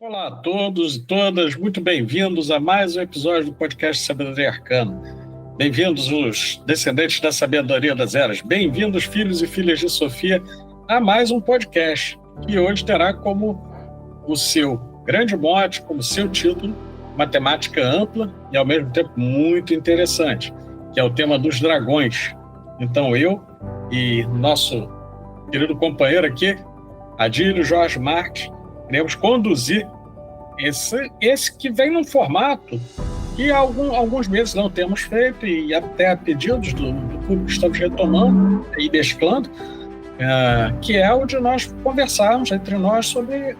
Olá a todos e todas, muito bem-vindos a mais um episódio do podcast Sabedoria Arcana. Bem-vindos os descendentes da sabedoria das eras, bem-vindos filhos e filhas de Sofia a mais um podcast, que hoje terá como o seu grande mote, como seu título, uma temática ampla e ao mesmo tempo muito interessante, que é o tema dos dragões. Então eu e nosso querido companheiro aqui, Adílio Jorge Marques, queremos conduzir esse que vem num formato que há alguns meses não temos feito, e até a pedidos do público estamos retomando e mesclando, que é o de nós conversarmos entre nós sobre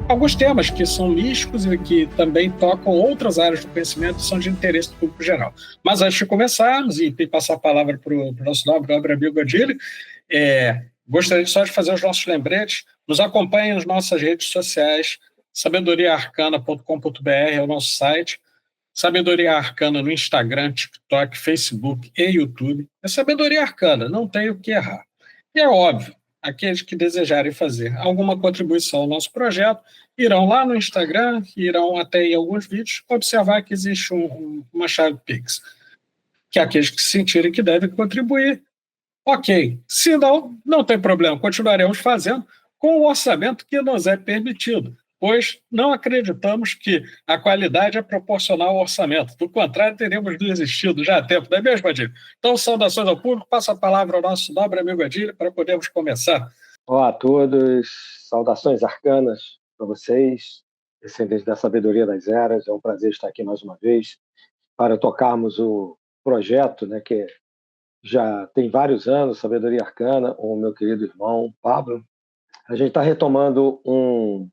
alguns temas que são místicos e que também tocam outras áreas do conhecimento e são de interesse do público geral. Mas antes de começarmos e passar a palavra para o nosso nobre amigo Adílio, gostaria só de fazer os nossos lembretes. Nos acompanhem nas nossas redes sociais, sabedoriaarcana.com.br é o nosso site, Sabedoria Arcana no Instagram, TikTok, Facebook e YouTube. É Sabedoria Arcana, não tem o que errar. E é óbvio, aqueles que desejarem fazer alguma contribuição ao nosso projeto irão lá no Instagram, irão até em alguns vídeos observar que existe uma chave Pix, que aqueles que sentirem que devem contribuir, ok. Se não, não tem problema, continuaremos fazendo com o orçamento que nos é permitido, pois não acreditamos que a qualidade é proporcional ao orçamento. Do contrário, teríamos desistido já há tempo, não é mesmo, Adílio? Então, saudações ao público, passo a palavra ao nosso nobre amigo Adílio para podermos começar. Olá a todos, saudações arcanas para vocês, descendentes da sabedoria das eras. É um prazer estar aqui mais uma vez para tocarmos o projeto, que já tem vários anos, Sabedoria Arcana, com o meu querido irmão Pablo. A gente está retomando um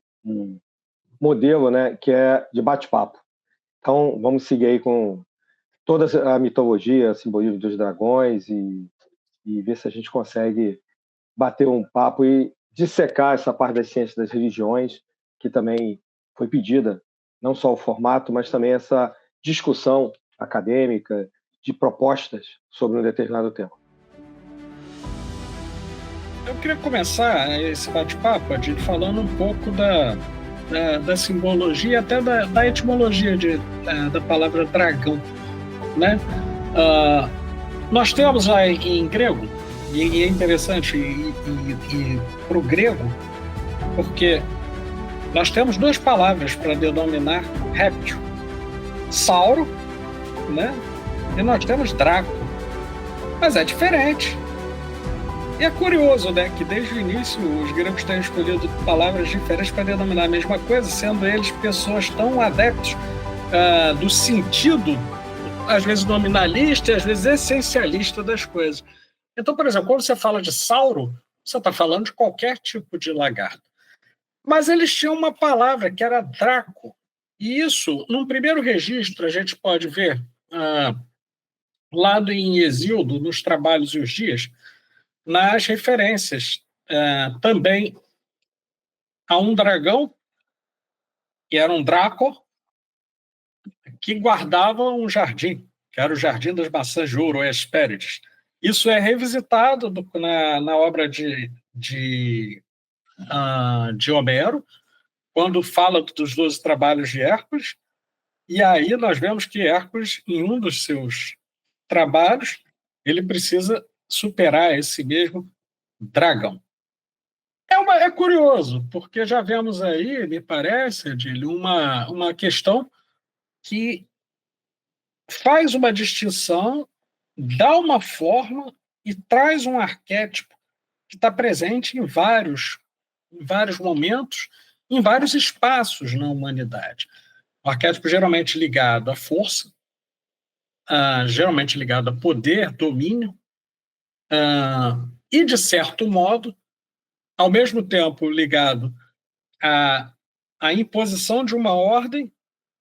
modelo, que é de bate-papo. Então, vamos seguir aí com toda a mitologia, simbolismo dos dragões e ver se a gente consegue bater um papo e dissecar essa parte das ciências das religiões, que também foi pedida, não só o formato, mas também essa discussão acadêmica de propostas sobre um determinado tema. Eu queria começar esse bate-papo, Adílio, falando um pouco da simbologia, até da etimologia da palavra dragão, né? Nós temos em grego, e é interessante para o grego, porque nós temos duas palavras para denominar réptil: sauro, né? E nós temos draco. Mas é diferente. E é curioso, que desde o início os gregos têm escolhido palavras diferentes para denominar a mesma coisa, sendo eles pessoas tão adeptos do sentido, às vezes nominalista e às vezes essencialista das coisas. Então, por exemplo, quando você fala de sauro, você está falando de qualquer tipo de lagarto. Mas eles tinham uma palavra que era draco. E isso, num primeiro registro, a gente pode ver lá em Hesíodo, nos Trabalhos e os Dias, nas referências também a um dragão, que era um Draco, que guardava um jardim, que era o Jardim das Maçãs de Ouro, ou Hespérides. Isso é revisitado na obra de Homero, quando fala dos 12 trabalhos de Hércules, e aí nós vemos que Hércules, em um dos seus trabalhos, ele precisa superar esse mesmo dragão. É curioso, porque já vemos aí, me parece, Adílio, uma questão que faz uma distinção, dá uma forma e traz um arquétipo que está presente em vários momentos, em vários espaços na humanidade. O arquétipo geralmente ligado à força, geralmente ligado a poder, domínio, e, de certo modo, ao mesmo tempo ligado à imposição de uma ordem,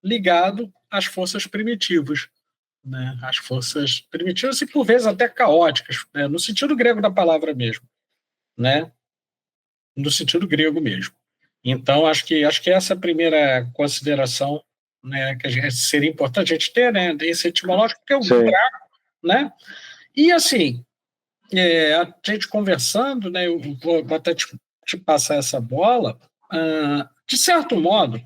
ligado às forças primitivas, né? As forças primitivas e, por vezes, até caóticas, né? No sentido grego da palavra mesmo, né? No sentido grego mesmo. Então, acho que essa é a primeira consideração, né, que seria importante a gente ter, né, esse etimológico, porque é um buraco, né? E, assim, a gente conversando, né, eu vou até te passar essa bola, de certo modo,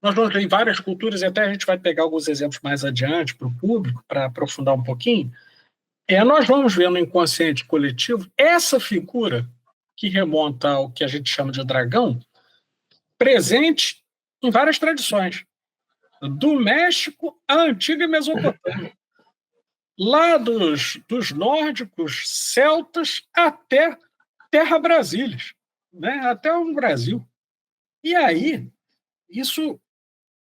nós vamos ver em várias culturas, e até a gente vai pegar alguns exemplos mais adiante para o público, para aprofundar um pouquinho, nós vamos ver no inconsciente coletivo essa figura que remonta ao que a gente chama de dragão, presente em várias tradições, do México à antiga Mesopotâmia, lá dos nórdicos, celtas, até Terra Brasília, né? Até o Brasil. E aí, isso,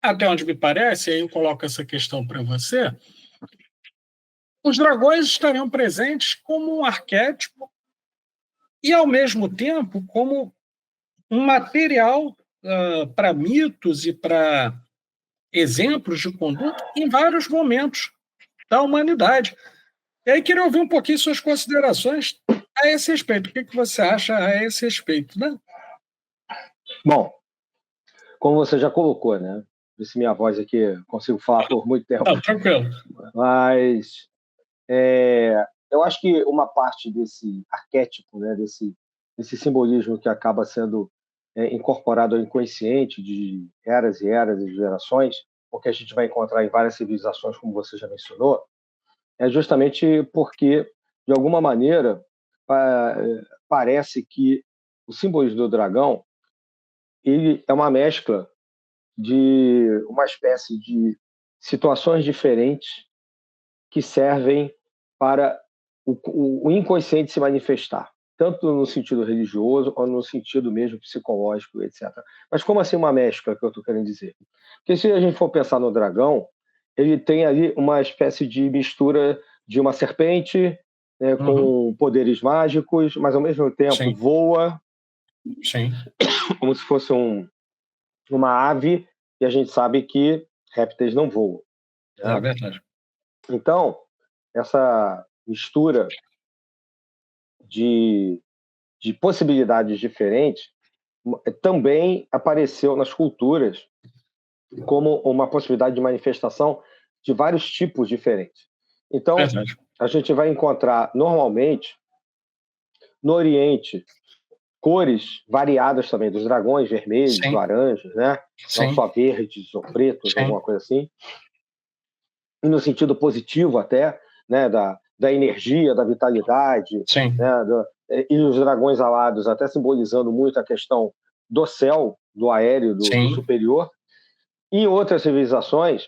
até onde me parece, aí eu coloco essa questão para você, os dragões estariam presentes como um arquétipo e, ao mesmo tempo, como um material para mitos e para exemplos de conduta em vários momentos da humanidade. E aí queria ouvir um pouquinho suas considerações a esse respeito. O que você acha a esse respeito, né? Bom, como você já colocou, né? Se minha voz aqui consigo falar por muito tempo. Não, tranquilo. Mas eu acho que uma parte desse arquétipo, né? Desse simbolismo que acaba sendo incorporado ao inconsciente de eras e eras e gerações, porque a gente vai encontrar em várias civilizações, como você já mencionou, é justamente porque, de alguma maneira, parece que o simbolismo do dragão ele é uma mescla de uma espécie de situações diferentes que servem para o inconsciente se manifestar, tanto no sentido religioso ou no sentido mesmo psicológico, etc. Mas como assim uma mescla que eu estou querendo dizer? Porque se a gente for pensar no dragão, ele tem ali uma espécie de mistura de uma serpente, né, com poderes mágicos, mas ao mesmo tempo Sim. voa, Sim. como se fosse uma ave, e a gente sabe que répteis não voam. Né? É verdade. Então, essa mistura de possibilidades diferentes também apareceu nas culturas como uma possibilidade de manifestação de vários tipos diferentes. Então, Verdade. a gente vai encontrar, normalmente, no Oriente, cores variadas também, dos dragões vermelhos, Sim. laranjas, né? Sim. Não só verdes ou pretos, Sim. alguma coisa assim. E no sentido positivo até, né? Da energia, da vitalidade, Sim. né? E os dragões alados até simbolizando muito a questão do céu, do aéreo, do superior. E outras civilizações,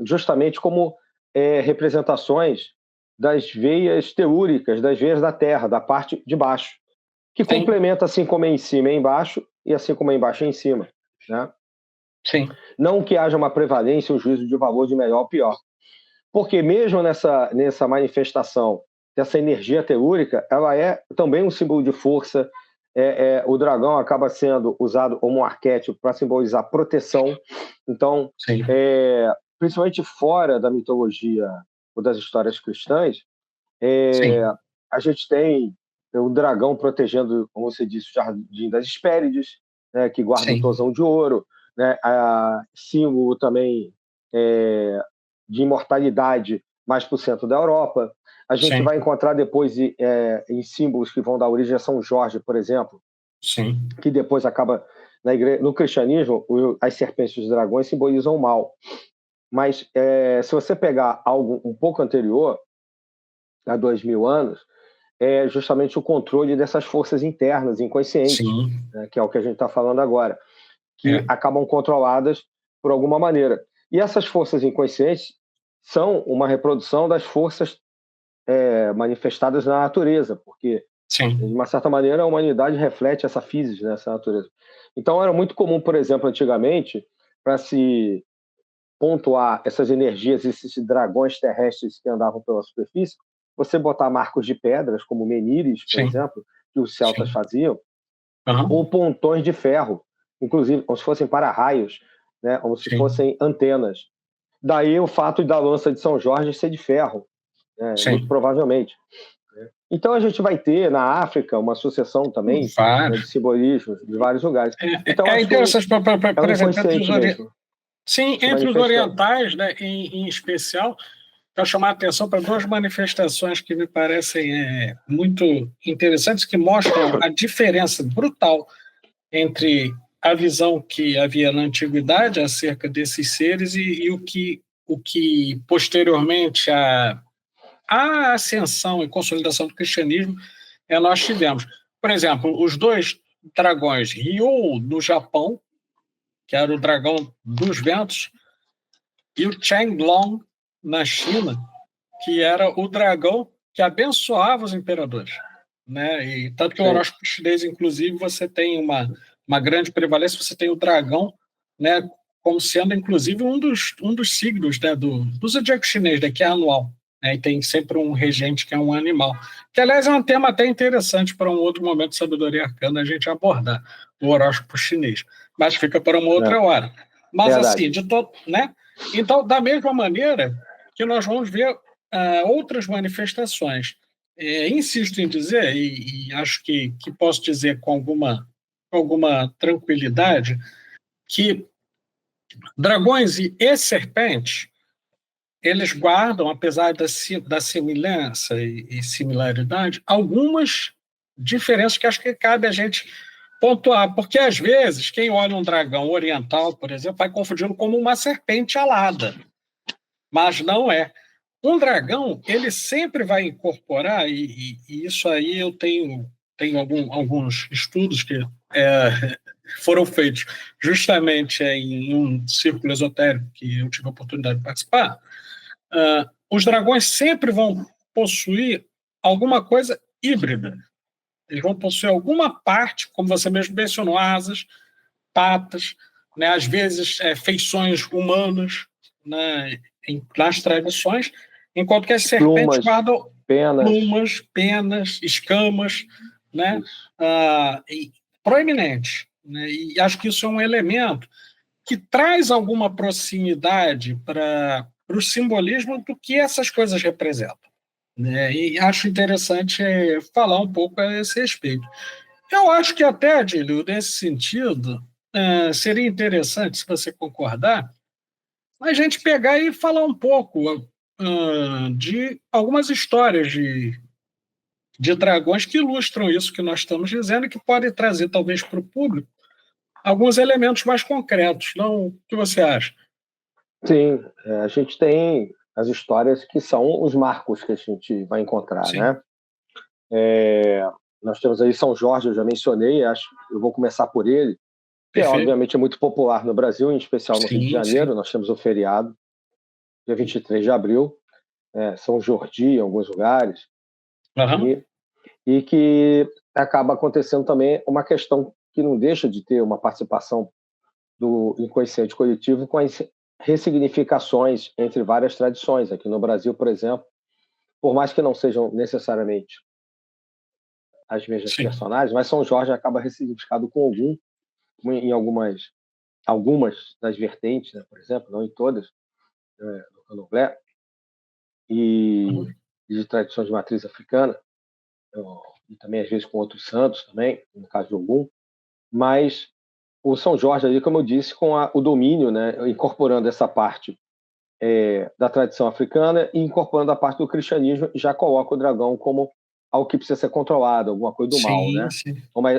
justamente como representações das veias telúricas, das veias da Terra, da parte de baixo, que Sim. complementa assim como é em cima é embaixo, e assim como é embaixo é em cima. Né? Sim. Não que haja uma prevalência, um juízo de valor de melhor ou pior. Porque mesmo nessa manifestação dessa energia telúrica, ela é também um símbolo de força. O dragão acaba sendo usado como um arquétipo para simbolizar proteção. Então, principalmente fora da mitologia ou das histórias cristãs, a gente tem o dragão protegendo, como você disse, o Jardim das Hespérides, né, que guarda o tosão de ouro, né, símbolo também de imortalidade mais para o centro da Europa. A gente vai encontrar depois em símbolos que vão dar origem a São Jorge, por exemplo, que depois acaba na igreja, no cristianismo, as serpentes e os dragões simbolizam o mal. Mas se você pegar algo um pouco anterior, há 2000 anos, é justamente o controle dessas forças internas, inconscientes, né, que é o que a gente está falando agora, que acabam controladas por alguma maneira. E essas forças inconscientes são uma reprodução das forças manifestadas na natureza, porque, de uma certa maneira, a humanidade reflete essa physis, né, essa natureza. Então, era muito comum, por exemplo, antigamente, para se pontuar essas energias, esses dragões terrestres que andavam pela superfície, você botar marcos de pedras, como menires, por exemplo, que os celtas faziam, ou pontões de ferro, inclusive como se fossem para-raios, né, como se fossem antenas. Daí o fato da lança de São Jorge ser de ferro, né, muito provavelmente. Então a gente vai ter na África uma sucessão também, né, de simbolismos de vários lugares. Então, interessante, por exemplo, sim, entre os orientais, né, em especial, para chamar a atenção para duas manifestações que me parecem muito interessantes, que mostram a diferença brutal entre a visão que havia na antiguidade acerca desses seres e o que posteriormente a ascensão e consolidação do cristianismo nós tivemos. Por exemplo, os dois dragões, Ryu no Japão, que era o dragão dos ventos, e o Chenglong na China, que era o dragão que abençoava os imperadores. Né? E tanto que o horóscopo chinês, inclusive, você tem uma grande prevalência, você tem o dragão, né, como sendo, inclusive, um dos signos, né, do zodíaco chinês, né, que é anual. Né, e tem sempre um regente que é um animal. Que, aliás, é um tema até interessante para um outro momento de sabedoria arcana a gente abordar, o horóscopo chinês. Mas fica para uma outra hora. Mas, assim, né? Então, da mesma maneira que nós vamos ver outras manifestações. Insisto em dizer, e acho que posso dizer com alguma tranquilidade, que dragões e serpentes, eles guardam, apesar da semelhança e similaridade, algumas diferenças que acho que cabe a gente pontuar, porque às vezes quem olha um dragão oriental, por exemplo, vai confundindo como uma serpente alada, mas não é. Um dragão, ele sempre vai incorporar, e isso aí eu tenho alguns estudos que foram feitos justamente em um círculo esotérico que eu tive a oportunidade de participar. Os dragões sempre vão possuir alguma coisa híbrida. Eles vão possuir alguma parte, como você mesmo mencionou, asas, patas, né, às vezes feições humanas, né, nas tradições, enquanto que as serpentes guardam plumas, penas, escamas, né, proeminentes. Né, e acho que isso é um elemento que traz alguma proximidade para o simbolismo do que essas coisas representam. Né, e acho interessante falar um pouco a esse respeito. Eu acho que até, Adílio, nesse sentido, seria interessante, se você concordar, a gente pegar e falar um pouco de algumas histórias de dragões que ilustram isso que nós estamos dizendo e que podem trazer, talvez, para o público alguns elementos mais concretos. Não? O que você acha? Sim, a gente tem as histórias que são os marcos que a gente vai encontrar, Sim. né? Nós temos aí São Jorge, eu já mencionei, eu vou começar por ele, que obviamente é muito popular no Brasil, em especial no Rio de Janeiro. Nós temos o feriado, dia 23 de abril, São Jordi em alguns lugares, e que acaba acontecendo também uma questão que não deixa de ter uma participação do inconsciente coletivo com as ressignificações entre várias tradições. Aqui no Brasil, por exemplo, por mais que não sejam necessariamente as mesmas personagens, mas São Jorge acaba ressignificado com em algumas das vertentes, né, por exemplo, não em todas, no candomblé, e de tradições de matriz africana, e também às vezes com outros santos também, no caso de Ogum, mas o São Jorge ali, como eu disse, com o domínio, né, incorporando essa parte da tradição africana e incorporando a parte do cristianismo, já coloca o dragão como algo que precisa ser controlado, alguma coisa do mal, né?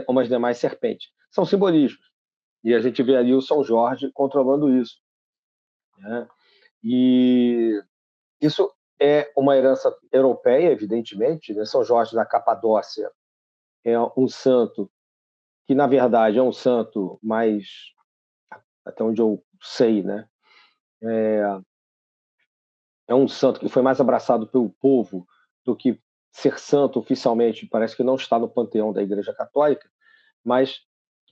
Como as demais serpentes. São simbolismos. E a gente vê ali o São Jorge controlando isso. Né? E isso é uma herança europeia, evidentemente. Né? São Jorge da Capadócia é um santo que, na verdade, é um santo mais, até onde eu sei, né? É um santo que foi mais abraçado pelo povo do que ser santo oficialmente. Parece que não está no panteão da Igreja Católica, mas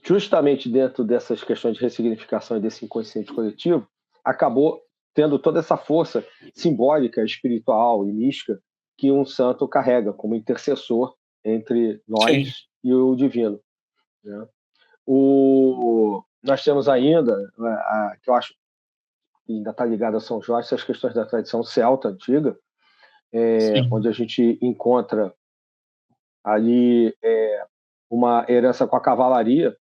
justamente dentro dessas questões de ressignificação e desse inconsciente coletivo, acabou tendo toda essa força simbólica, espiritual e mística que um santo carrega como intercessor entre nós e o divino. Né? Nós temos ainda, que eu acho que ainda está ligado a São Jorge, essas questões da tradição celta antiga, onde a gente encontra ali uma herança com a cavalaria,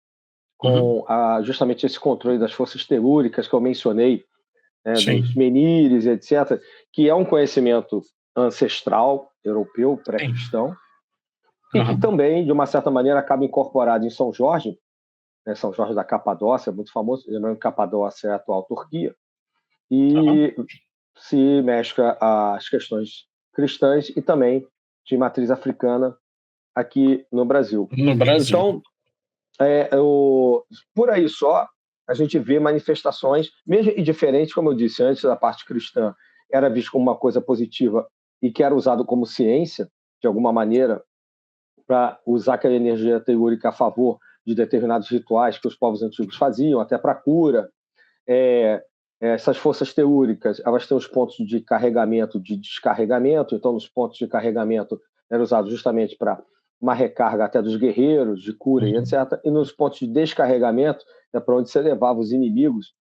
com justamente esse controle das forças telúricas que eu mencionei, né, dos menires, etc., que é um conhecimento ancestral europeu, pré-cristão, e que também, de uma certa maneira, acaba incorporado em São Jorge, né, São Jorge da Capadócia, muito famoso, lembrando que Capadócia é a atual Turquia, e se mescla as questões cristãs e também de matriz africana aqui no Brasil. No Brasil. Então, por aí só, a gente vê manifestações, mesmo e diferentes, como eu disse antes, da parte cristã era visto como uma coisa positiva e que era usado como ciência, de alguma maneira, para usar aquela energia teúrica a favor de determinados rituais que os povos antigos faziam, até para cura. Essas forças teúricas, elas têm os pontos de carregamento, de descarregamento, então nos pontos de carregamento era usado justamente para uma recarga até dos guerreiros, de cura e etc. E nos pontos de descarregamento é para onde você levava os inimigos,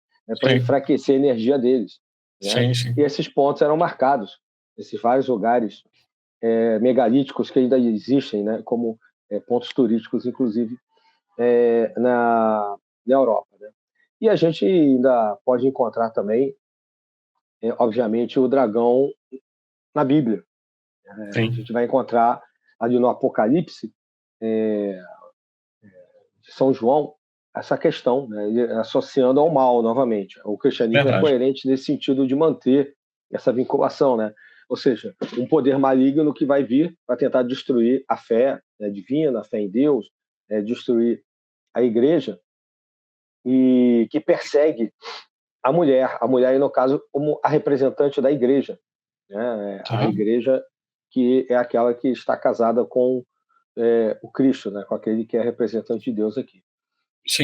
para enfraquecer a energia deles. Né? E esses pontos eram marcados, esses vários lugares megalíticos que ainda existem, né? Como pontos turísticos, inclusive, na Europa. Né? E a gente ainda pode encontrar também, obviamente, o dragão na Bíblia. A gente vai encontrar ali no Apocalipse de São João essa questão, né, associando ao mal novamente. O cristianismo é coerente nesse sentido de manter essa vinculação, né? Ou seja, um poder maligno que vai vir para tentar destruir a fé divina, a fé em Deus, destruir a igreja, e que persegue a mulher, no caso, como a representante da igreja, né? A igreja que é aquela que está casada com o Cristo, né? Com aquele que é representante de Deus aqui.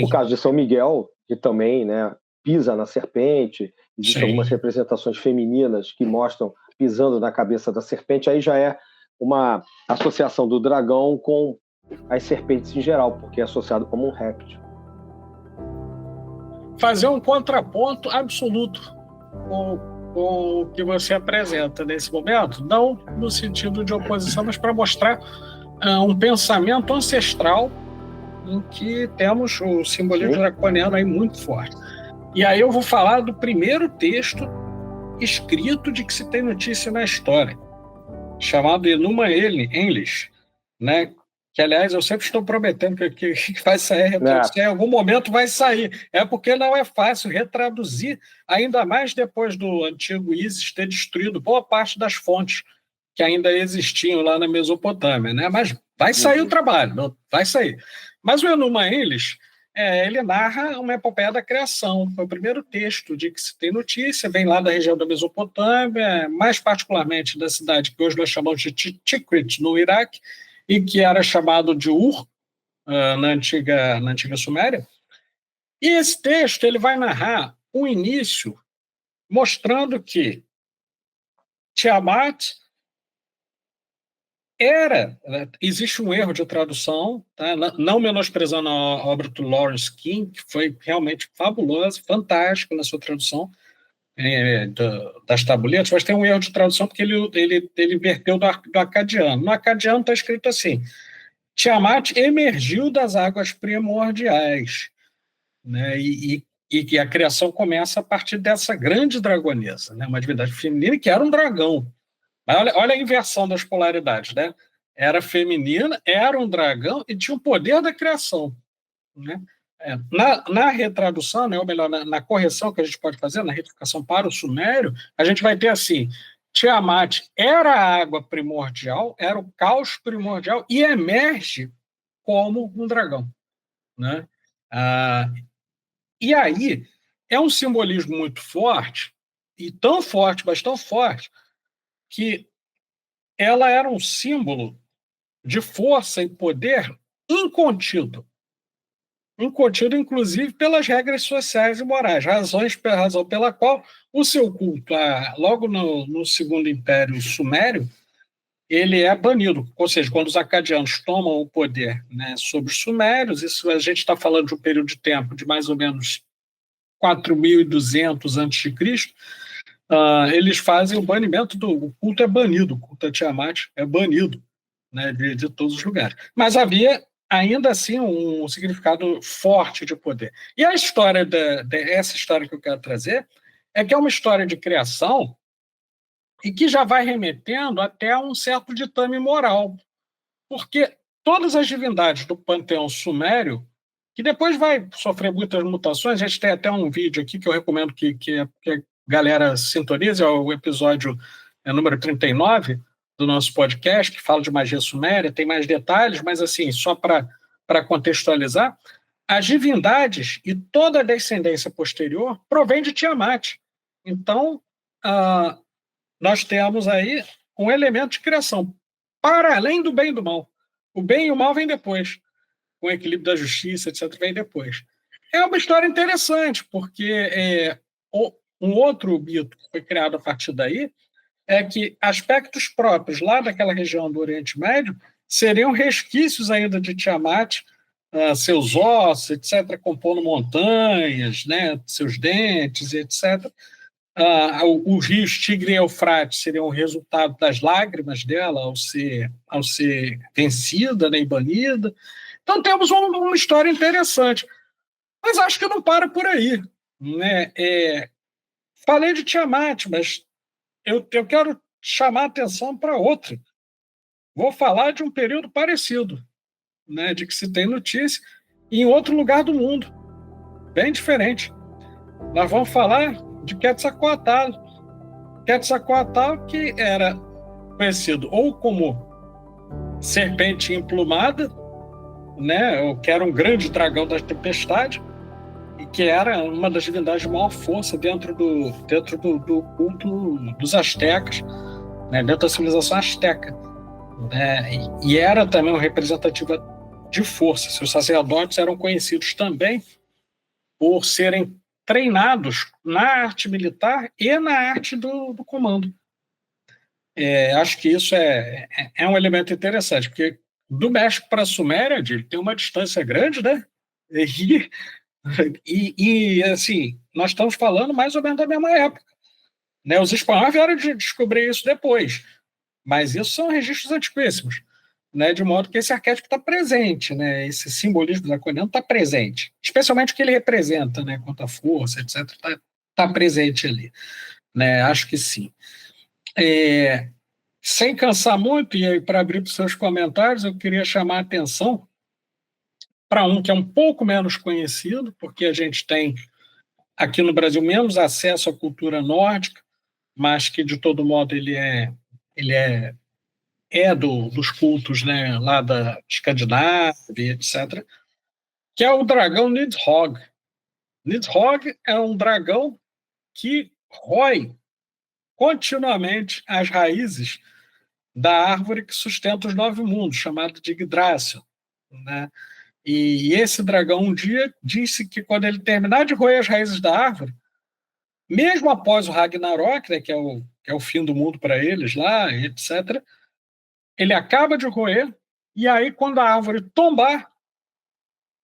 O caso de São Miguel, que também, né, pisa na serpente, existem algumas representações femininas que mostram pisando na cabeça da serpente, aí já é uma associação do dragão com as serpentes em geral, porque é associado como um réptil. Fazer um contraponto absoluto com o que você apresenta nesse momento, não no sentido de oposição, mas para mostrar um pensamento ancestral em que temos o simbolismo draconiano aí muito forte. E aí eu vou falar do primeiro texto escrito de que se tem notícia na história, chamado Enuma Elish, né? Que, aliás, eu sempre estou prometendo que vai sair a retradução, em algum momento vai sair. É porque não é fácil retraduzir, ainda mais depois do antigo Ísis ter destruído boa parte das fontes que ainda existiam lá na Mesopotâmia, né? Mas vai sair o trabalho, vai sair. Mas o Enuma Elish, ele narra uma epopeia da criação. Foi o primeiro texto de que se tem notícia, vem lá da região da Mesopotâmia, mais particularmente da cidade que hoje nós chamamos de Tikrit, no Iraque, e que era chamado de Ur, na antiga Suméria. E esse texto ele vai narrar o início, mostrando que Tiamat existe um erro de tradução, tá? Não menosprezando a obra do Lawrence King, que foi realmente fabulosa, fantástica na sua tradução das tabuletas, mas tem um erro de tradução porque ele verteu do acadiano. No acadiano está escrito assim: Tiamat emergiu das águas primordiais, né? E que a criação começa a partir dessa grande dragonesa, né? Uma divindade feminina que era um dragão. Olha a inversão das polaridades, né? Era feminina, era um dragão e tinha o poder da criação, né? Na retradução, né, ou melhor, na correção que a gente pode fazer, na retificação para o sumério, a gente vai ter assim: Tiamat era a água primordial, era o caos primordial e emerge como um dragão, né? E aí é um simbolismo muito forte, e tão forte, mas tão forte, que ela era um símbolo de força e poder incontido, inclusive pelas regras sociais e morais, razão pela qual o seu culto, logo no Segundo Império Sumério, ele é banido. Ou seja, quando os acadianos tomam o poder, né, sobre os sumérios, isso a gente está falando de um período de tempo de mais ou menos 4.200 a.C., eles fazem o banimento o culto é banido, o culto a Tiamat é banido, né, de todos os lugares. Mas havia ainda assim um significado forte de poder. E a história essa história que eu quero trazer é que é uma história de criação e que já vai remetendo até a um certo ditame moral, porque todas as divindades do panteão sumério que depois vai sofrer muitas mutações. A gente tem até um vídeo aqui que eu recomendo que a galera sintonize, é o episódio número 39 do nosso podcast, que fala de magia suméria, tem mais detalhes, mas assim, só para contextualizar, as divindades e toda a descendência posterior provém de Tiamat. Então, nós temos aí um elemento de criação, para além do bem e do mal. O bem e o mal vem depois, com o equilíbrio da justiça, etc., vem depois. É uma história interessante, porque um outro mito que foi criado a partir daí é que aspectos próprios lá daquela região do Oriente Médio seriam resquícios ainda de Tiamat, seus ossos, etc., compondo montanhas, né, seus dentes, etc. Os rios Tigre e Eufrates seriam o resultado das lágrimas dela ao ser vencida, né, e banida. Então temos uma história interessante. Mas acho que não para por aí. Né? Falei de Tiamat, mas eu quero chamar a atenção para outra. Vou falar de um período parecido, né, de que se tem notícia, em outro lugar do mundo, bem diferente. Nós vamos falar de Quetzalcoatl. Quetzalcoatl, que era conhecido ou como serpente emplumada, né, ou que era um grande dragão da tempestade, e que era uma das divindades de maior força dentro do culto dos astecas, né, dentro da civilização asteca. Né, e era também uma representativa de força. Seus sacerdotes eram conhecidos também por serem treinados na arte militar e na arte do comando. Acho que isso é um elemento interessante, porque do México para a Suméria, ele tem uma distância grande, né? Assim, nós estamos falando mais ou menos da mesma época. Né? Os espanhóis vieram de descobrir isso depois, mas isso são registros antiquíssimos. Né, de modo que esse arquétipo está presente, né, esse simbolismo draconiano está presente, especialmente o que ele representa, né, quanto à força, etc., está presente ali. Né, acho que sim. Sem cansar muito, e aí para abrir para os seus comentários, eu queria chamar a atenção para um que é um pouco menos conhecido, porque a gente tem aqui no Brasil menos acesso à cultura nórdica, mas que de todo modo ele é dos cultos, né, lá da Escandinávia, etc., que é o dragão Nidhogg. Nidhogg é um dragão que rói continuamente as raízes da árvore que sustenta os 9 mundos, chamada de Yggdrasil. Né? E esse dragão um dia disse que quando ele terminar de roer as raízes da árvore, mesmo após o Ragnarok, né, que é o fim do mundo para eles lá, etc., ele acaba de roer, e aí, quando a árvore tombar,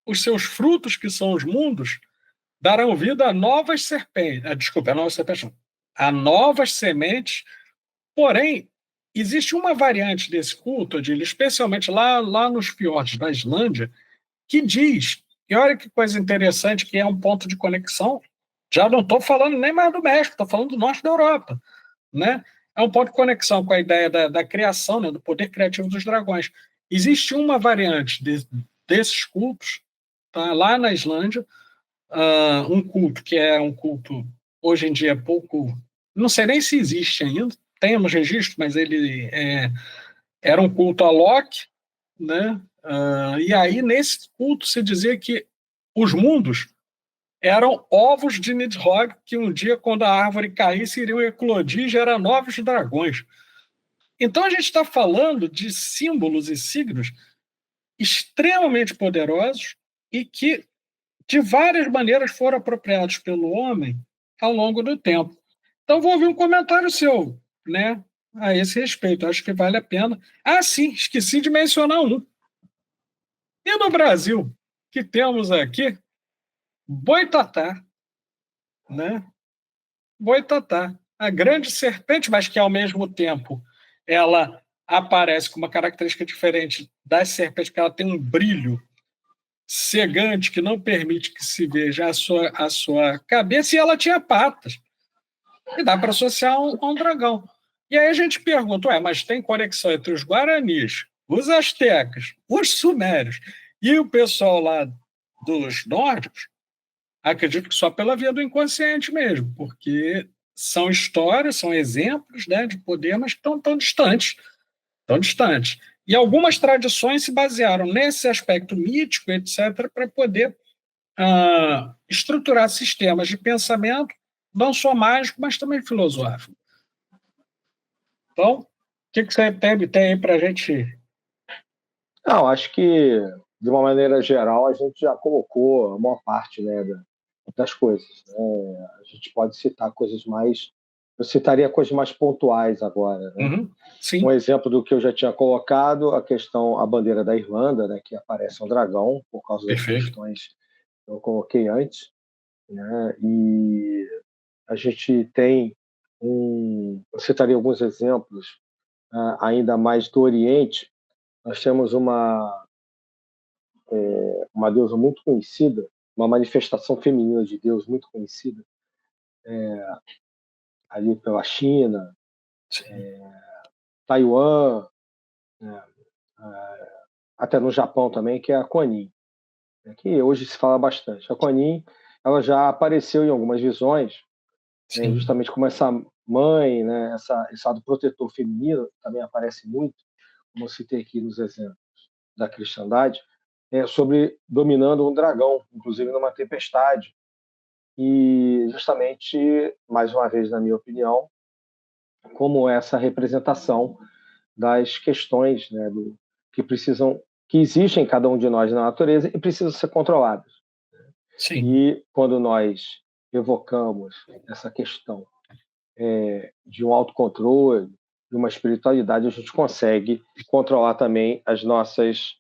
os seus frutos, que são os mundos, darão vida a novas serpentes. Desculpa, a novas serpentes não. A novas sementes. Porém, existe uma variante desse culto, Adílio, especialmente lá nos fiordes da Islândia, que diz, e olha que coisa interessante, que é um ponto de conexão, já não estou falando nem mais do México, estou falando do norte da Europa. Né? É um ponto de conexão com a ideia da criação, né, do poder criativo dos dragões. Existe uma variante desses cultos, tá, lá na Islândia, um culto que é um culto, hoje em dia, pouco... Não sei nem se existe ainda, temos registro, mas ele era um culto a Loki, né? E aí, nesse culto, se dizia que os mundos eram ovos de Nidhogg que um dia, quando a árvore caísse, iriam eclodir e gerar novos dragões. Então, a gente está falando de símbolos e signos extremamente poderosos e que, de várias maneiras, foram apropriados pelo homem ao longo do tempo. Então, vou ouvir um comentário seu, né, a esse respeito. Acho que vale a pena. Sim, esqueci de mencionar um. E no Brasil, que temos aqui Boitatá, né? Boitatá, a grande serpente, mas que ao mesmo tempo ela aparece com uma característica diferente das serpentes, porque ela tem um brilho cegante que não permite que se veja a sua cabeça, e ela tinha patas. E dá para associar a um dragão. E aí a gente pergunta, mas tem conexão entre os guaranis, os astecas, os sumérios e o pessoal lá dos nórdicos, acredito que só pela via do inconsciente mesmo, porque são histórias, são exemplos, né, de poder, mas que estão tão distantes, tão distantes. E algumas tradições se basearam nesse aspecto mítico, etc., para poder estruturar sistemas de pensamento, não só mágico, mas também filosófico. Então, o que você tem aí para a gente? Não, acho que, de uma maneira geral, a gente já colocou a maior parte, né, das coisas, né? A gente pode citar coisas mais... Eu citaria coisas mais pontuais agora, né? Uhum, sim. Um exemplo do que eu já tinha colocado, a bandeira da Irlanda, né, que aparece um dragão, por causa das questões que eu coloquei antes, né? E a gente tem eu citaria alguns exemplos ainda mais do Oriente. Nós temos uma deusa muito conhecida, uma manifestação feminina de Deus muito conhecida, ali pela China, Taiwan, né, até no Japão também, que é a Kuan-Yin, né, que hoje se fala bastante. A Kuan-Yin, ela já apareceu em algumas visões, justamente como essa mãe, né, esse lado protetor feminino também aparece muito, como eu citei aqui nos exemplos da cristandade, sobre dominando um dragão, inclusive numa tempestade. E justamente, mais uma vez, na minha opinião, como essa representação das questões, né, que existem em cada um de nós na natureza e precisam ser controladas. Sim. E quando nós evocamos essa questão de um autocontrole, de uma espiritualidade, a gente consegue controlar também as nossas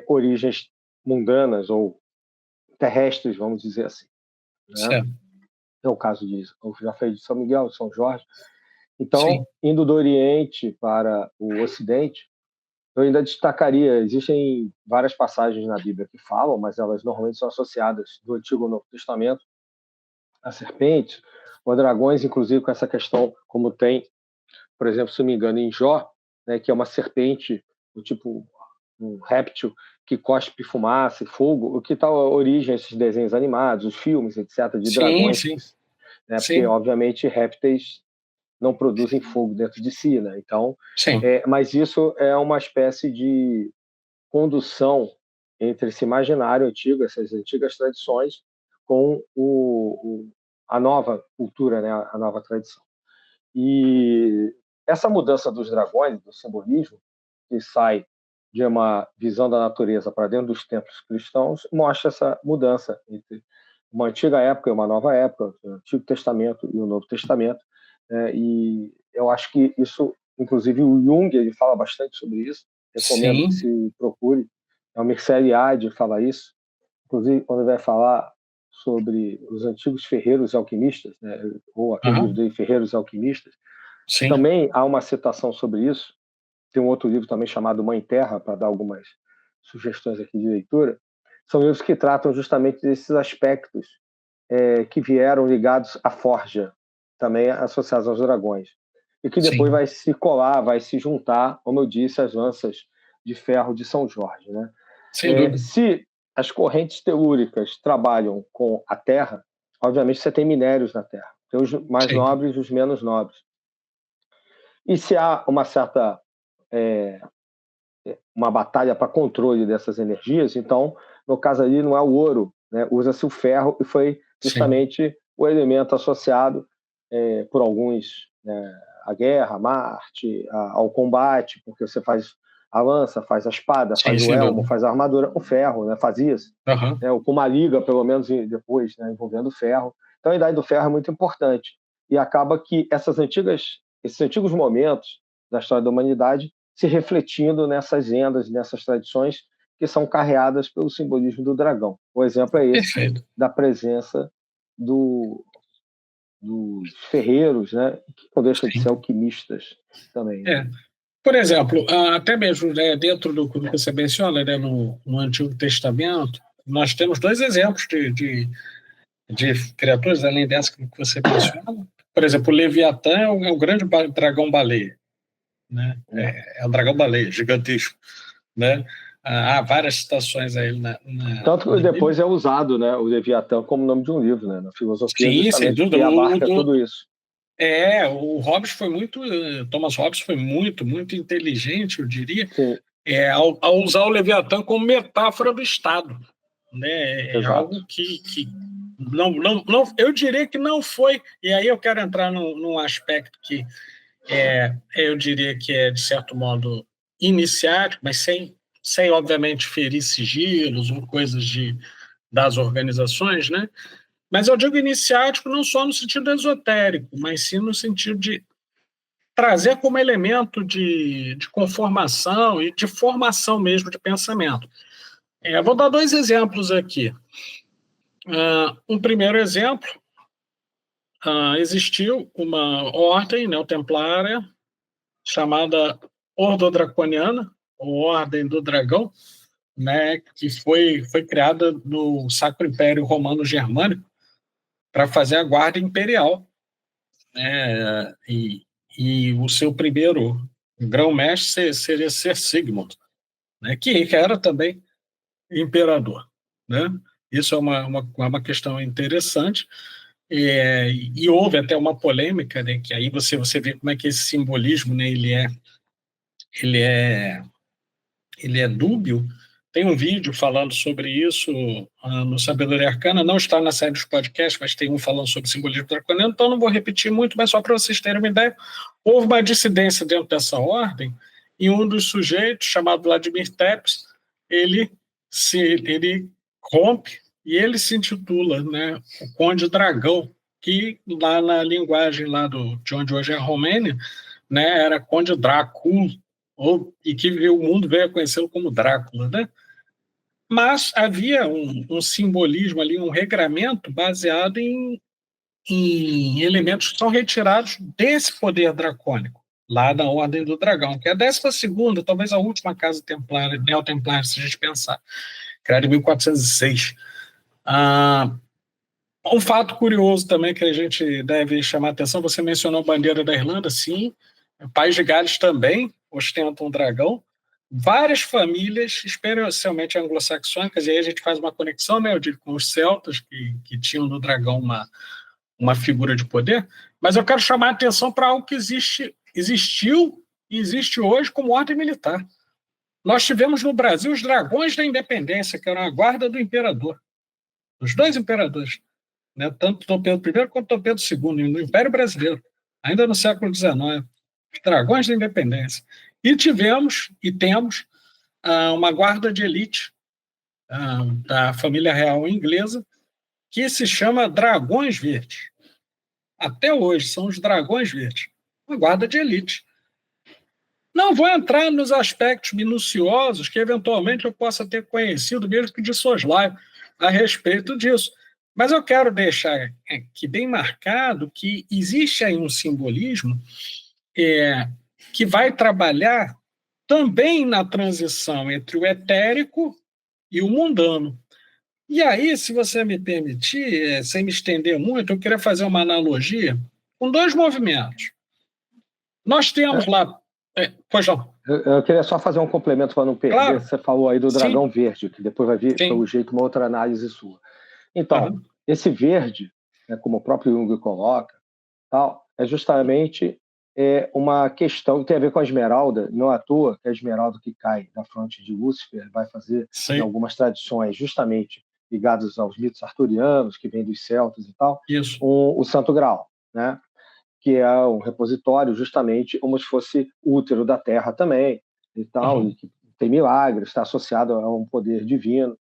origens mundanas ou terrestres, vamos dizer assim, né? É o caso disso. Eu já falei de São Miguel, de São Jorge. Então, indo do Oriente para o Ocidente, eu ainda destacaria, existem várias passagens na Bíblia que falam, mas elas normalmente são associadas do Antigo ao Novo Testamento a serpentes ou a dragões, inclusive com essa questão, como tem, por exemplo, se não me engano, em Jó, né, que é uma serpente, do tipo um réptil que cospe fumaça e fogo, o que dá origem a esses desenhos animados, os filmes, etc., de dragões, né, porque, obviamente, répteis não produzem fogo dentro de si, né? Então, mas isso é uma espécie de condução entre esse imaginário antigo, essas antigas tradições, com a nova cultura, né? A nova tradição. E essa mudança dos dragões, do simbolismo, que sai de uma visão da natureza para dentro dos templos cristãos, mostra essa mudança entre uma antiga época e uma nova época, o Antigo Testamento e o Novo Testamento. E eu acho que isso, inclusive o Jung, ele fala bastante sobre isso, recomendo que se procure, é o Mircea Eliade fala isso, inclusive quando ele vai falar sobre os antigos ferreiros alquimistas, né, ou aquele livro de Ferreiros Alquimistas, também há uma citação sobre isso. Tem um outro livro também chamado Mãe Terra, para dar algumas sugestões aqui de leitura. São livros que tratam justamente desses aspectos que vieram ligados à forja, também associados aos dragões, e que depois vai se colar, vai se juntar, como eu disse, às lanças de ferro de São Jorge, né? Se as correntes telúricas trabalham com a Terra, obviamente você tem minérios na Terra, tem os mais nobres e os menos nobres. E se há uma batalha para controle dessas energias, então, no caso ali, não é o ouro, né? Usa-se o ferro, e foi justamente o elemento associado por alguns, né, à guerra, a Marte, ao combate, porque você faz a lança, faz a espada, faz o elmo, faz a armadura, o ferro, né, fazia-se. Com uma liga, pelo menos depois, né, envolvendo o ferro. Então a idade do ferro é muito importante. E acaba que esses antigos momentos da história da humanidade se refletindo nessas lendas, nessas tradições que são carreadas pelo simbolismo do dragão. O exemplo é esse, da presença dos ferreiros, né, que não deixam de ser alquimistas também. Né? Por exemplo, até mesmo, né, dentro do que você menciona, né, no Antigo Testamento, nós temos dois exemplos de criaturas, além dessa que você menciona. Por exemplo, o Leviatã é um grande dragão-baleia. Né? É um dragão-baleia, gigantesco. Né? Há várias citações a ele Tanto que na depois Bíblia. é usado, né, o Leviatã como nome de um livro, né, na filosofia, Sim, sem justamente dúvida. porque abarca tudo isso. O Hobbes foi muito, Thomas Hobbes foi muito, muito inteligente, eu diria, Sim, ao usar o Leviatã como metáfora do Estado, né? É exato. algo que não, eu diria que não foi. E aí eu quero entrar num aspecto que eu diria que é de certo modo iniciático, mas sem obviamente ferir sigilos ou coisas das organizações, né? Mas eu digo iniciático não só no sentido esotérico, mas sim no sentido de trazer como elemento de conformação e de formação mesmo de pensamento. Vou dar dois exemplos aqui. Um primeiro exemplo, existiu uma ordem neotemplária chamada Ordo Draconiana, ou Ordem do Dragão, né, que foi criada no Sacro Império Romano Germânico para fazer a guarda imperial, né, e o seu primeiro grão-mestre seria Ser Sigmund, né, que era também imperador, né? Isso é uma questão interessante. E houve até uma polêmica, né, que aí você vê como é que esse simbolismo, né, ele é, ele é dúbio. Tem um vídeo falando sobre isso no Sabedoria Arcana, não está na série dos podcasts, mas tem um falando sobre simbolismo draconiano, então não vou repetir muito, mas só para vocês terem uma ideia, houve uma dissidência dentro dessa ordem, e um dos sujeitos, chamado Vladimir Tepes, ele ele rompe e ele se intitula, né, o Conde Dragão, que lá na linguagem lá de onde hoje é a Romênia, né, era Conde Drácula, e que o mundo veio a conhecê-lo como Drácula, né? Mas havia um simbolismo ali, um regramento baseado em elementos que são retirados desse poder dracônico, lá da Ordem do Dragão, que é a 12ª, talvez a última casa templária, neotemplária, se a gente pensar, criada em 1406. Um fato curioso também que a gente deve chamar a atenção, você mencionou a bandeira da Irlanda, sim, País de Gales também ostenta um dragão. Várias famílias, especialmente anglo-saxônicas, e aí a gente faz uma conexão, né, eu digo, com os celtas, que tinham no dragão uma figura de poder, mas eu quero chamar a atenção para algo que existiu e existe hoje como ordem militar. Nós tivemos no Brasil os dragões da independência, que eram a guarda do imperador, dos dois imperadores, né, tanto Dom Pedro I quanto Dom Pedro II, no Império Brasileiro, ainda no século XIX, os dragões da independência. E tivemos, e temos, uma guarda de elite da família real inglesa, que se chama Dragões Verdes. Até hoje são os Dragões Verdes, uma guarda de elite. Não vou entrar nos aspectos minuciosos que eventualmente eu possa ter conhecido, mesmo que de soslaio, a respeito disso. Mas eu quero deixar aqui bem marcado que existe aí um simbolismo que vai trabalhar também na transição entre o etérico e o mundano. E aí, se você me permitir, sem me estender muito, eu queria fazer uma analogia com dois movimentos. Nós temos lá. Pois não. Eu queria só fazer um complemento para não perder. Claro. Você falou aí do dragão Sim. verde, que depois vai vir, pelo jeito, uma outra análise sua. Então, esse verde, né, como o próprio Jung coloca, tal, é justamente uma questão que tem a ver com a esmeralda. Não é à toa que a esmeralda que cai da fronte de Lúcifer vai fazer, em algumas tradições, justamente ligadas aos mitos arturianos, que vêm dos celtas e tal, o Santo Graal, né? Que é um repositório justamente como se fosse o útero da Terra também, e tal, e que tem milagres, está associado a um poder divino.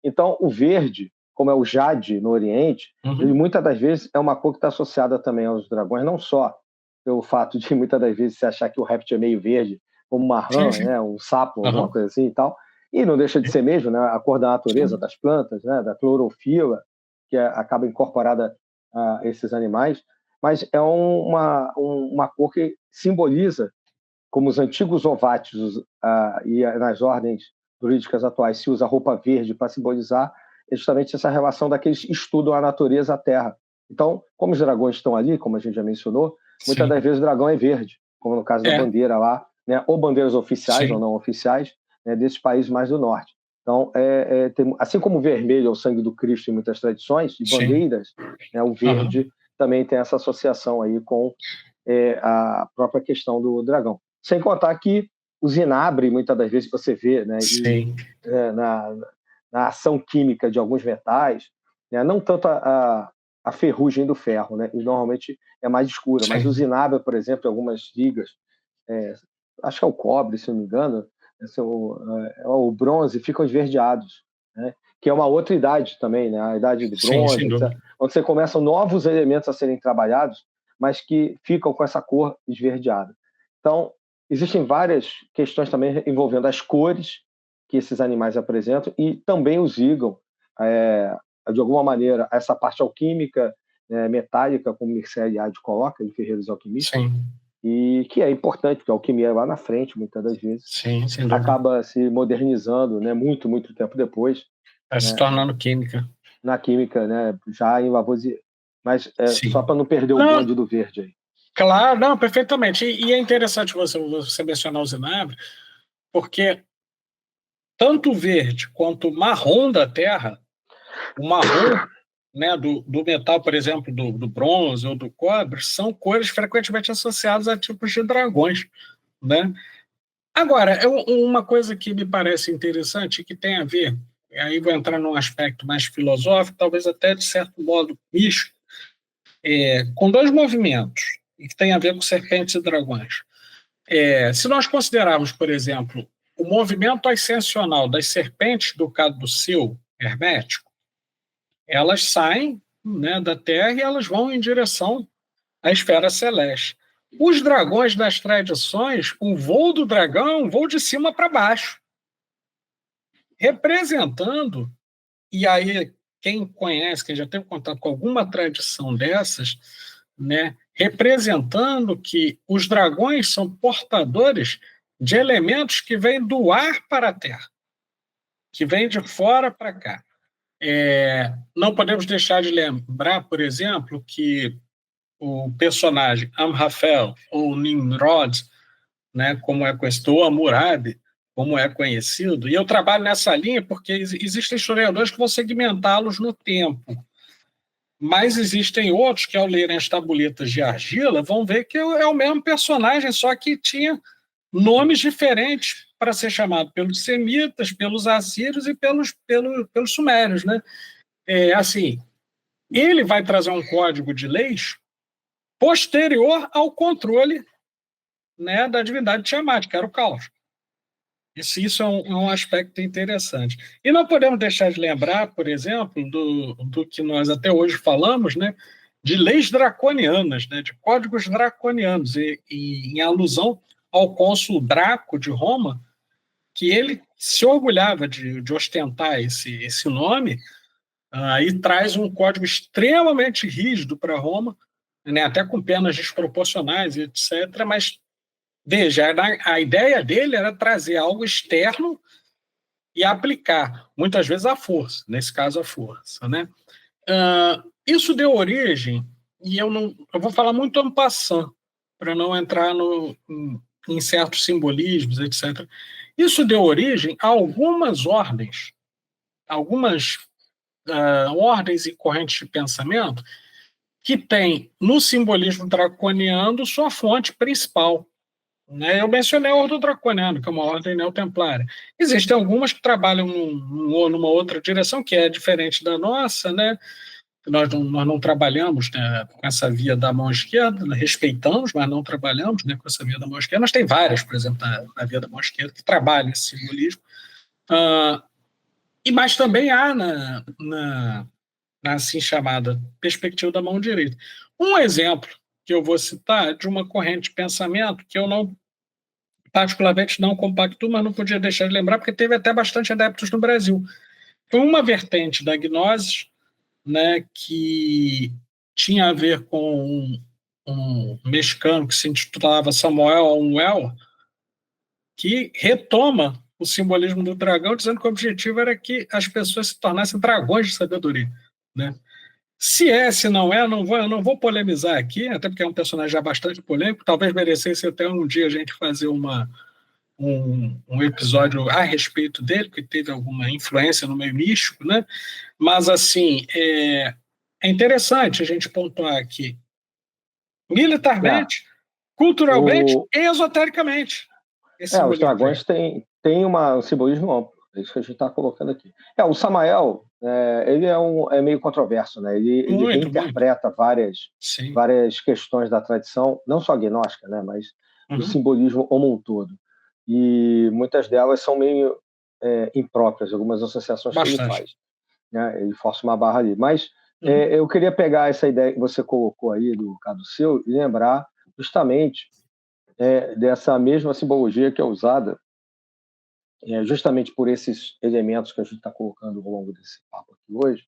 Então, o verde, como é o jade no Oriente, ele muitas das vezes é uma cor que está associada também aos dragões, não só pelo fato de muitas das vezes você achar que o réptil é meio verde, como uma rã, né, um sapo, alguma coisa assim e tal, e não deixa de ser mesmo, né, a cor da natureza, das plantas, né, da clorofila, que acaba incorporada a esses animais, mas é uma cor que simboliza, como os antigos ovátios e nas ordens jurídicas atuais se usa roupa verde para simbolizar justamente essa relação daqueles que estudam a natureza, a terra. Então, como os dragões estão ali, como a gente já mencionou, muitas das vezes o dragão é verde, como no caso da bandeira lá, né? Ou bandeiras oficiais ou não oficiais, né, desses países mais do norte. Então, assim como o vermelho é o sangue do Cristo em muitas tradições de bandeiras, né, o verde também tem essa associação aí com a própria questão do dragão. Sem contar que o zinabre, muitas das vezes você vê, né, na ação química de alguns metais, né, não tanto a ferrugem do ferro, né, e normalmente é mais escura, mas o zinabre, por exemplo, algumas ligas, acho que é o cobre, se não me engano, o bronze, ficam esverdeados, né, que é uma outra idade também, né, a idade do bronze, onde você começam novos elementos a serem trabalhados, mas que ficam com essa cor esverdeada. Então, existem várias questões também envolvendo as cores que esses animais apresentam e também os ligam, de alguma maneira, essa parte alquímica, metálica, como Mircea Eliade coloca, em Ferreira dos Alquimistas, e que é importante, porque a alquimia é lá na frente, muitas das vezes, acaba se modernizando, né, muito, muito tempo depois. Vai se tornando química. Na química, né, já em Lavoisier. Mas só para não perder o bonde do verde aí. Claro, não, perfeitamente. E é interessante você mencionar o zinabre, porque tanto o verde quanto o marrom da Terra, o marrom, né, do metal, por exemplo, do bronze ou do cobre, são cores frequentemente associadas a tipos de dragões, né? Agora, uma coisa que me parece interessante, que tem a ver, aí vou entrar num aspecto mais filosófico, talvez até de certo modo místico, com dois movimentos, e que tem a ver com serpentes e dragões. Se nós considerarmos, por exemplo, o movimento ascensional das serpentes do caduceu hermético, elas saem, né, da Terra e elas vão em direção à esfera celeste. Os dragões das tradições, o voo do dragão é um voo de cima para baixo, representando, e aí quem conhece, quem já teve contato com alguma tradição dessas, né, representando que os dragões são portadores de elementos que vêm do ar para a terra, que vêm de fora para cá. Não podemos deixar de lembrar, por exemplo, que o personagem Amrafel, ou Nimrod, né, como é conhecido, ou Hammurabi, como é conhecido, e eu trabalho nessa linha porque existem historiadores que vão segmentá-los no tempo, mas existem outros que, ao lerem as tabuletas de argila, vão ver que é o mesmo personagem, só que tinha nomes diferentes para ser chamado pelos semitas, pelos assírios e pelos sumérios, né? Assim, ele vai trazer um código de leis posterior ao controle, né, da divindade Tiamat, que era o caos. Isso é um aspecto interessante. E não podemos deixar de lembrar, por exemplo, do que nós até hoje falamos, né, de leis draconianas, né, de códigos draconianos, e em alusão ao cônsul Draco de Roma, que ele se orgulhava de ostentar esse nome, e traz um código extremamente rígido para Roma, né, até com penas desproporcionais, etc., mas veja, a ideia dele era trazer algo externo e aplicar, muitas vezes, a força, nesse caso, a força, né? Isso deu origem, e eu vou falar muito en passant, para não entrar em certos simbolismos, etc. Isso deu origem a algumas ordens e correntes de pensamento que têm, no simbolismo draconiano, sua fonte principal. Né? Eu mencionei a Ordem Draconiana, que é uma ordem neotemplária. Existem algumas que trabalham numa outra direção, que é diferente da nossa, né? Nós não trabalhamos, né, com essa via da mão esquerda, né? Respeitamos, mas não trabalhamos, né, com essa via da mão esquerda. Nós tem várias, por exemplo, na via da mão esquerda, que trabalham esse simbolismo. Mas também há na assim chamada perspectiva da mão direita. Um exemplo que eu vou citar de uma corrente de pensamento que eu particularmente não compactuo, mas não podia deixar de lembrar, porque teve até bastante adeptos no Brasil. Foi uma vertente da gnose, né, que tinha a ver com um mexicano que se intitulava Samuel Unwell, que retoma o simbolismo do dragão, dizendo que o objetivo era que as pessoas se tornassem dragões de sabedoria, né? Se não é, eu não vou polemizar aqui, até porque é um personagem já bastante polêmico, talvez merecesse até um dia a gente fazer uma um episódio a respeito dele, que teve alguma influência no meio místico, né? Mas, assim, é interessante a gente pontuar aqui, militarmente, culturalmente O, e esotericamente, esse os simbolismo aí. dragões têm um simbolismo amplo, é isso que a gente está colocando aqui. O Samael, ele é meio controverso, né? Ele Muito, muito. reinterpreta Sim. várias questões da tradição, não só gnóstica, né? Mas do simbolismo como um todo. E muitas delas são meio impróprias, algumas associações que ele Bastante. faz. Né? Ele força uma barra ali. Mas eu queria pegar essa ideia que você colocou aí do Caduceu e lembrar justamente dessa mesma simbologia que é usada justamente por esses elementos que a gente está colocando ao longo desse papo aqui hoje,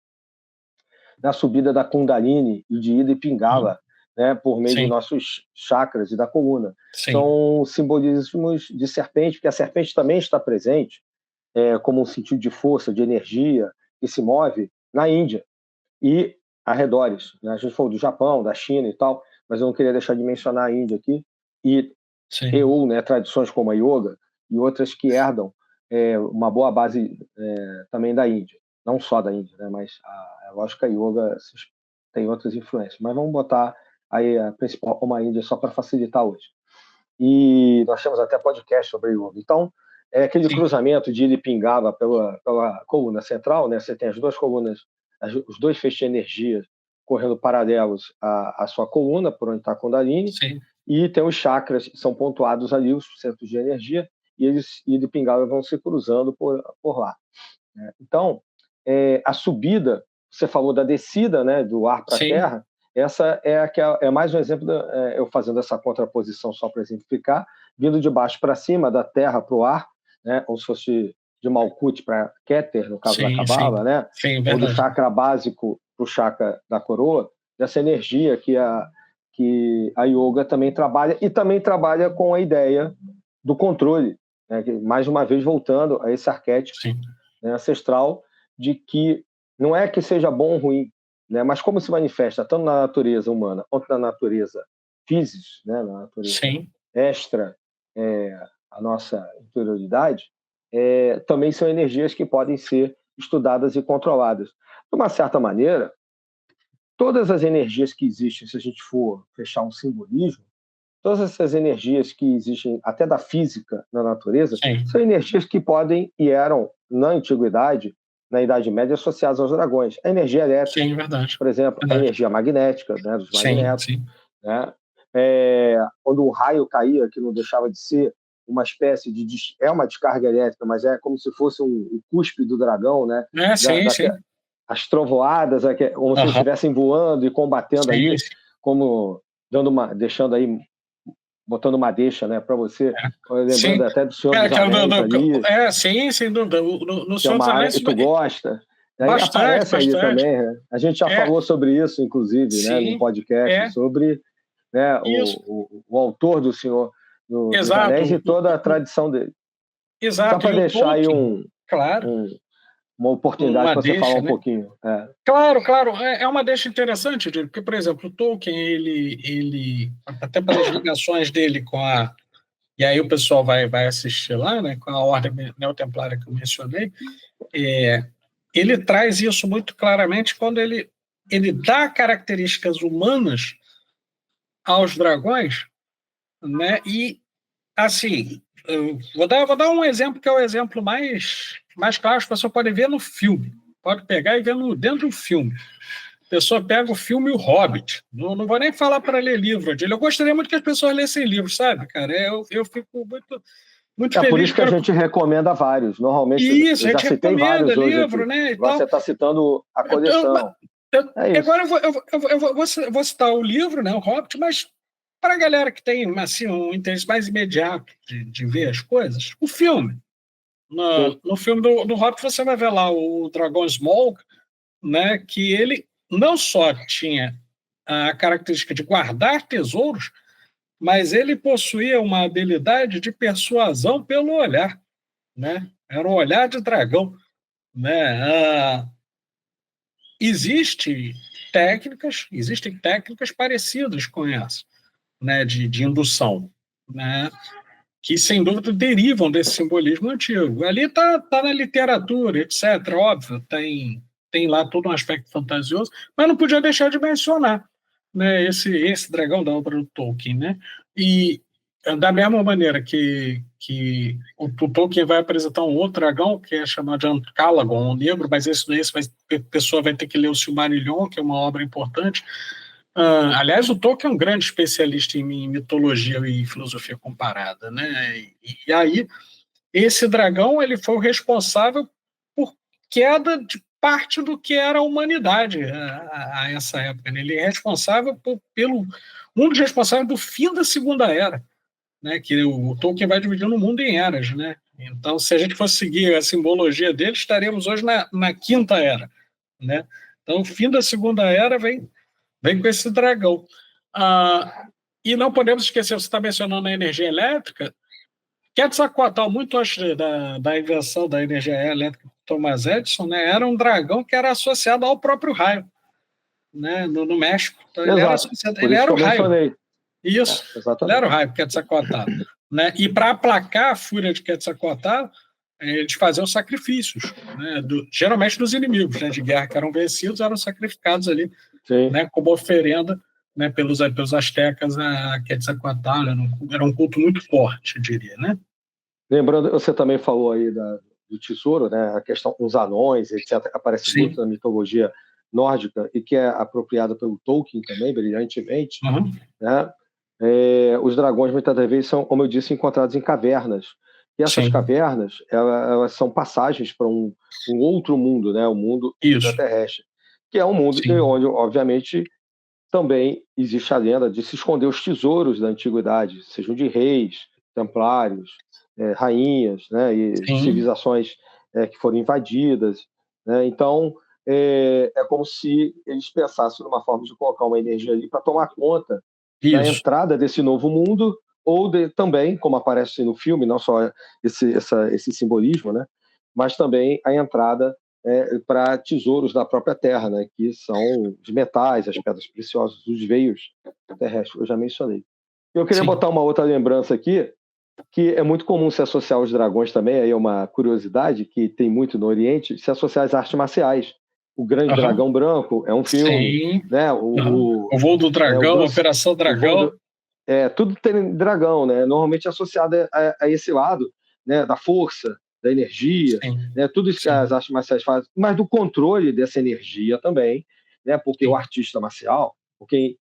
na subida da Kundalini e de Ida e Pingala, né, por meio dos nossos chakras e da coluna. Sim. São simbolismos de serpente, porque a serpente também está presente como um sentido de força, de energia, que se move na Índia e arredores. Né? A gente falou do Japão, da China e tal, mas eu não queria deixar de mencionar a Índia aqui, ou né, tradições como a yoga e outras que herdam uma boa base também da Índia. Não só da Índia, né, mas a lógica yoga tem outras influências. Mas vamos botar aí a principal como a Índia só para facilitar hoje. E nós temos até podcast sobre yoga. Então, aquele cruzamento de Pingala pela coluna central, né? Você tem as duas colunas, os dois feixes de energia correndo paralelos à sua coluna, por onde está a Kundalini, e tem os chakras que são pontuados ali, os centros de energia, e eles e de Pingala vão se cruzando por lá. Né? Então, a subida, você falou da descida, né, do ar para a Terra, essa é mais um exemplo, eu fazendo essa contraposição só para exemplificar, vindo de baixo para cima, da Terra para o ar, né, como se fosse de Malkuth para Keter, no caso da Cabala, né, ou do chakra básico para o chakra da coroa, dessa energia que a yoga também trabalha, e também trabalha com a ideia do controle, né, que, mais uma vez voltando a esse arquétipo ancestral de que não é que seja bom ou ruim, né, mas como se manifesta tanto na natureza humana quanto na natureza física, né, na natureza extra, a nossa interioridade, também são energias que podem ser estudadas e controladas. De uma certa maneira, todas as energias que existem, se a gente for fechar um simbolismo, todas essas energias que existem até da física na natureza, são energias que podem e eram, na antiguidade, na Idade Média, associadas aos dragões. A energia elétrica, por exemplo, a energia magnética, né, dos magnetos. Né? Quando um raio caía, que não deixava de ser uma espécie de... É uma descarga elétrica, mas é como se fosse o cuspe do dragão, né? As trovoadas, como se eles estivessem voando e combatendo ali, como deixando aí, botando uma deixa, né, para você, lembrando até do Senhor dos Anéis ali. Sem dúvida. No que é uma área que tu gosta. Aí aparece aí também, né? A gente já falou sobre isso, inclusive, né, no podcast, sobre né, o autor do Senhor dos Anéis e toda a tradição dele. Exato. Só para deixar aí uma oportunidade para você falar um pouquinho. Claro. É uma deixa interessante, porque, por exemplo, o Tolkien, ele até pelas ligações dele com a... E aí o pessoal vai assistir lá, né, com a ordem neotemplária que eu mencionei, ele traz isso muito claramente quando ele dá características humanas aos dragões, né, e, assim, eu vou dar um exemplo que é o exemplo mais claro, as pessoas podem ver no filme, pode pegar e ver dentro do filme. A pessoa pega o filme O Hobbit. Não vou nem falar para ler livro. Eu gostaria muito que as pessoas lessem livros, sabe, cara? Eu fico muito feliz. Por isso que a gente recomenda vários. Normalmente, eu já citei vários livro, hoje. Né, você está citando a coleção. Agora eu vou citar o livro, né, O Hobbit, mas para a galera que tem assim, um interesse mais imediato de ver as coisas, o filme. No filme do Hobbit, você vai ver lá o dragão Smaug, né, que ele não só tinha a característica de guardar tesouros, mas ele possuía uma habilidade de persuasão pelo olhar, né? Era um olhar de dragão, né? Existem técnicas parecidas com essa, né, de indução, né? que, sem dúvida, derivam desse simbolismo antigo. Ali está na literatura, etc. Óbvio, tem lá todo um aspecto fantasioso, mas não podia deixar de mencionar, né, esse dragão da obra do Tolkien. Né? E da mesma maneira que o Tolkien vai apresentar um outro dragão, que é chamado de Calagon, o negro, mas a pessoa vai ter que ler o Silmarillion, que é uma obra importante. Aliás, o Tolkien é um grande especialista em mitologia e filosofia comparada, né? E aí, esse dragão ele foi o responsável por queda de parte do que era a humanidade a essa época. Né? Ele é responsável um dos responsáveis do fim da Segunda Era, né? Que o Tolkien vai dividindo o mundo em eras, né? Então, se a gente fosse seguir a simbologia dele, estaremos hoje na Quinta Era, né? Então, o fim da Segunda Era vem com esse dragão. E não podemos esquecer, você está mencionando a energia elétrica, Quetzalcoatl, muito antes da invenção da energia elétrica por Thomas Edison, né, era um dragão que era associado ao próprio raio, né, no México. Então, ele era associado, ele era o raio. Isso, ele era o raio, Quetzalcoatl. Né? E para aplacar a fúria de Quetzalcoatl, eles faziam sacrifícios, né, geralmente dos inimigos, né, de guerra que eram vencidos, eram sacrificados ali, né, como oferenda, né, pelos astecas a Quetzalcoatl. Era um culto muito forte, eu diria, né? Lembrando, você também falou aí do tesouro, né, a questão dos anões, etc., que aparece Sim. muito na mitologia nórdica e que é apropriada pelo Tolkien também, brilhantemente. Uhum. Né? Os dragões, muitas das vezes, são, como eu disse, encontrados em cavernas. E essas Sim. cavernas, elas são passagens para um outro mundo, né? O mundo extraterrestre, que é um mundo onde, obviamente, também existe a lenda de se esconder os tesouros da antiguidade, sejam de reis, templários, rainhas, né? E civilizações que foram invadidas. Né? Então, é como se eles pensassem numa forma de colocar uma energia ali para tomar conta da entrada desse novo mundo, ou também, como aparece no filme, não só esse simbolismo, né, mas também a entrada para tesouros da própria Terra, né, que são os metais, as pedras preciosas, os veios terrestres, eu já mencionei. Eu queria botar uma outra lembrança aqui, que é muito comum se associar aos dragões também, aí é uma curiosidade que tem muito no Oriente, se associar às artes marciais. O Grande Dragão Branco é um filme. Né? O Voo do Dragão, Operação Dragão. Tudo tem dragão, né? Normalmente associado a esse lado, né? Da força, da energia, né? Tudo isso que as artes marciais fazem, mas do controle dessa energia também, né? Porque o artista marcial, quem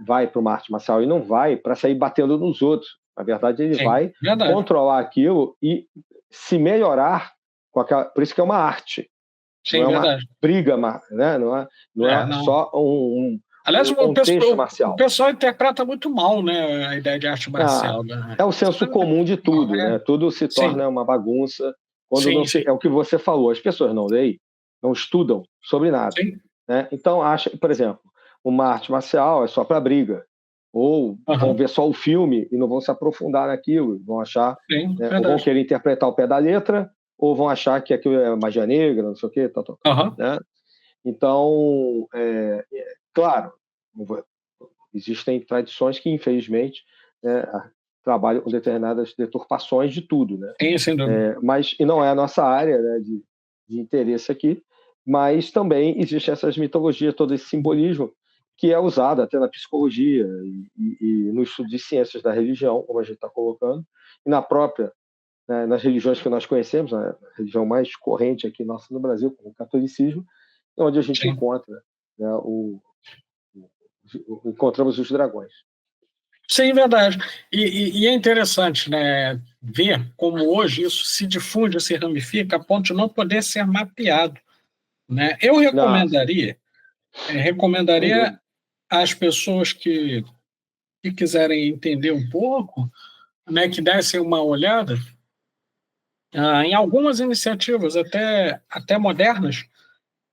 vai para uma arte marcial e não vai para sair batendo nos outros. Na verdade, ele vai controlar aquilo e se melhorar com aquela. Por isso que é uma arte. Sim, não é uma briga, né? Não é só Aliás, contexto marcial. O pessoal interpreta muito mal, né, a ideia de arte marcial. Né? É o senso comum de tudo, né? Tudo se torna uma bagunça quando é o que você falou. As pessoas não leem, não estudam sobre nada. Né? Então, por exemplo, uma arte marcial é só para briga. Ou vão ver só o filme e não vão se aprofundar naquilo. Vão achar, ou vão querer interpretar o pé da letra, ou vão achar que aquilo é magia negra, não sei o quê, né? Então, claro, existem tradições que, infelizmente, trabalham com determinadas deturpações de tudo, né? Sem dúvida. E não é a nossa área, né, de interesse aqui, mas também existe essas mitologias, todo esse simbolismo que é usado até na psicologia e no estudo de ciências da religião, como a gente está colocando, e na própria, né, nas religiões que nós conhecemos, né, a religião mais corrente aqui nossa no Brasil, como o catolicismo, onde a gente encontra, né, encontramos os dragões. Sim, verdade. E é interessante, né, ver como hoje isso se difunde, se ramifica, a ponto de não poder ser mapeado. Né? Eu recomendaria às pessoas que quiserem entender um pouco, né, que dessem uma olhada em algumas iniciativas até modernas,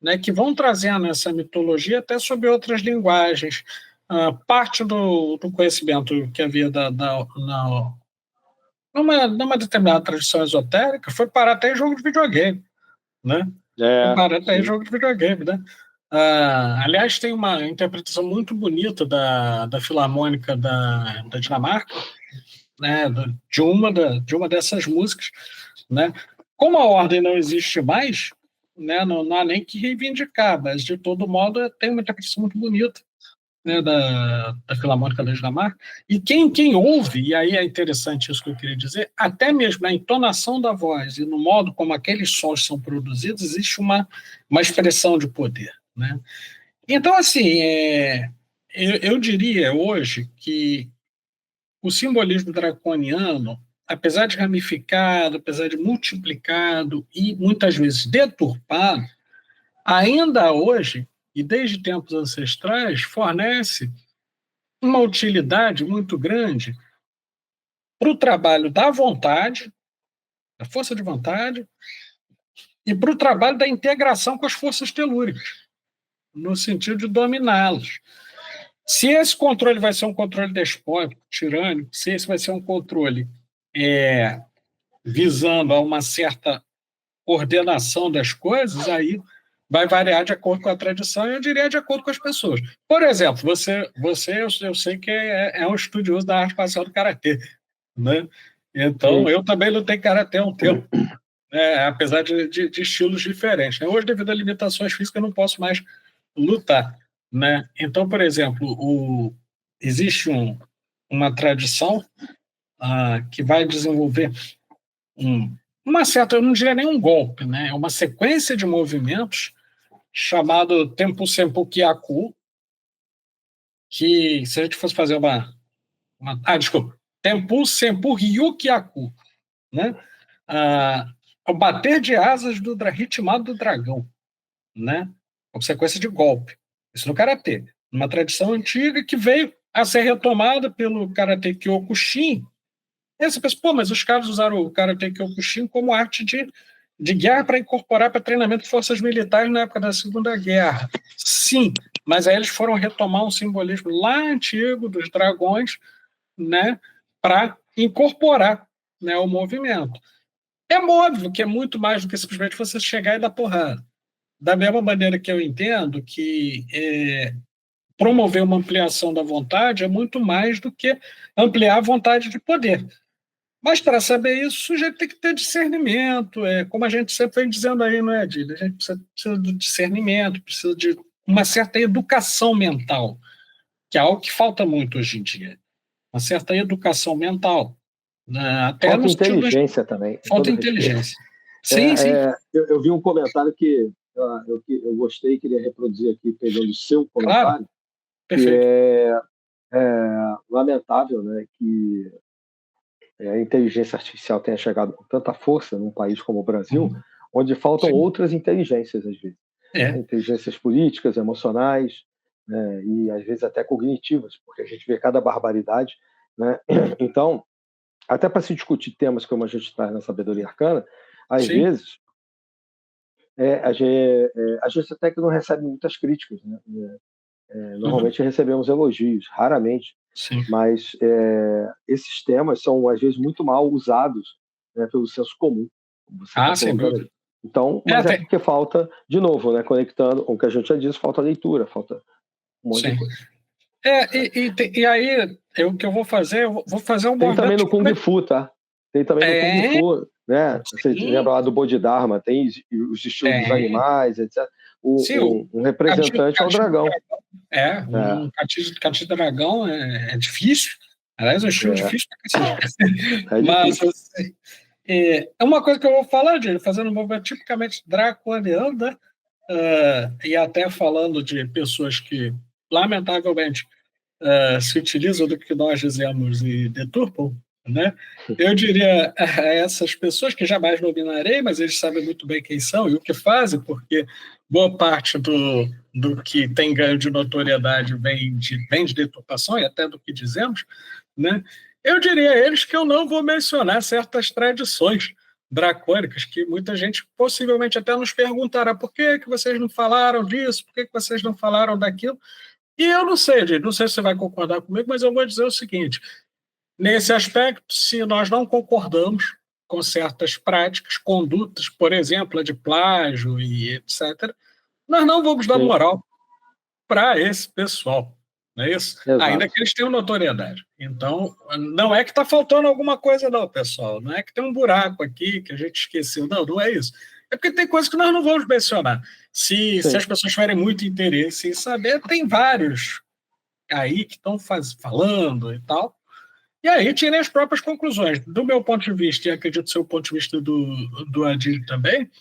né, que vão trazendo essa mitologia até sob outras linguagens. Parte do conhecimento que havia numa determinada tradição esotérica foi parar até em jogo de videogame, né? Foi parar até em jogo de videogame, né? Aliás, tem uma interpretação muito bonita da Filarmônica da Dinamarca, né, de uma dessas músicas, né? Como a ordem não existe mais, né, não há nem que reivindicar, mas de todo modo tem uma interpretação muito bonita, né, da Filarmônica da Dinamarca, e quem ouve, e aí é interessante isso que eu queria dizer, até mesmo na entonação da voz e no modo como aqueles sons são produzidos, existe uma expressão de poder, né? Então, assim, eu diria hoje que o simbolismo draconiano, apesar de ramificado, apesar de multiplicado e muitas vezes deturpado, ainda hoje, e desde tempos ancestrais, fornece uma utilidade muito grande para o trabalho da vontade, da força de vontade, e para o trabalho da integração com as forças telúricas, no sentido de dominá-los. Se esse controle vai ser um controle despótico, tirânico, se esse vai ser um controle visando a uma certa ordenação das coisas, aí vai variar de acordo com a tradição e eu diria de acordo com as pessoas. Por exemplo, eu sei que é um estudioso da arte marcial do karatê, né? Então, eu também lutei karatê há um tempo, né? Apesar de estilos diferentes, né? Hoje, devido a limitações físicas, eu não posso mais lutar, né? Então, por exemplo, existe uma tradição que vai desenvolver uma certa, eu não diria nem um golpe, né? É uma sequência de movimentos chamado Tempo Sempo Kyaku, que se a gente fosse fazer desculpa, Tempo Sempo Ryukyaku, né? O bater de asas ritmado do dragão, né? Uma sequência de golpe. Isso no karatê, uma tradição antiga que veio a ser retomada pelo karatê Kyokushin. E aí você pensa, pô, mas os caras usaram o karatê Kyokushin como arte de guerra para incorporar para treinamento de forças militares na época da Segunda Guerra. Sim, mas aí eles foram retomar um simbolismo lá antigo dos dragões, né, para incorporar, né, o movimento. É óbvio que é muito mais do que simplesmente você chegar e dar porrada. Da mesma maneira que eu entendo que promover uma ampliação da vontade é muito mais do que ampliar a vontade de poder. Mas para saber isso, o sujeito tem que ter discernimento, como a gente sempre vem dizendo aí, não é, Adílio? A gente precisa do discernimento, precisa de uma certa educação mental, que é algo que falta muito hoje em dia. Uma certa educação mental. Até falta no inteligência também. Falta inteligência. Sim. Eu vi um comentário que eu gostei e queria reproduzir aqui, pegando o seu comentário, claro. Perfeito. Que é lamentável, né, que a inteligência artificial tenha chegado com tanta força num país como o Brasil, onde faltam outras inteligências, às vezes. Inteligências políticas, emocionais, né, e às vezes até cognitivas, porque a gente vê cada barbaridade, né? Então, até para se discutir temas como a gente traz na Sabedoria Arcana, às vezes a gente até que não recebe muitas críticas, né? Normalmente recebemos elogios, raramente. Sim. Mas esses temas são, às vezes, muito mal usados, né, pelo senso comum. Sem dúvida. Então, mas é porque falta, de novo, né, conectando com o que a gente já disse, falta leitura, falta um monte de coisa. E aí, o que eu vou fazer um movimento... Tem também no Kung Fu, tá? Tem também no Kung Fu, né? Você lembra lá do Bodhidharma, tem os estilos dos animais, etc. Um representante é o dragão. Um Cati de dragão é difícil. Aliás, é um estilo difícil pra cacete. Mas assim, é uma coisa que eu vou falar, de fazendo um movimento tipicamente draconiano, né? E até falando de pessoas que, lamentavelmente, se utilizam do que nós dizemos e deturpam, né? Eu diria a essas pessoas que jamais dominarei, mas eles sabem muito bem quem são e o que fazem, porque boa parte do que tem ganho de notoriedade vem de deturpação e até do que dizemos, né? Eu diria a eles que eu não vou mencionar certas tradições dracônicas que muita gente possivelmente até nos perguntará por que vocês não falaram disso, por que vocês não falaram daquilo. E eu não sei, gente, não sei se você vai concordar comigo, mas eu vou dizer o seguinte: nesse aspecto, se nós não concordamos com certas práticas, condutas, por exemplo, a de plágio e etc., nós não vamos dar moral para esse pessoal, não é isso? Ainda Exato. que eles tenham notoriedade. Então, não é que está faltando alguma coisa, não, pessoal. Não é que tem um buraco aqui que a gente esqueceu. Não, não é isso. É porque tem coisas que nós não vamos mencionar. Se as pessoas tiverem muito interesse em saber, tem vários aí que estão falando e tal. E aí tirem as próprias conclusões. Do meu ponto de vista, e acredito do seu ponto de vista do Adílio também,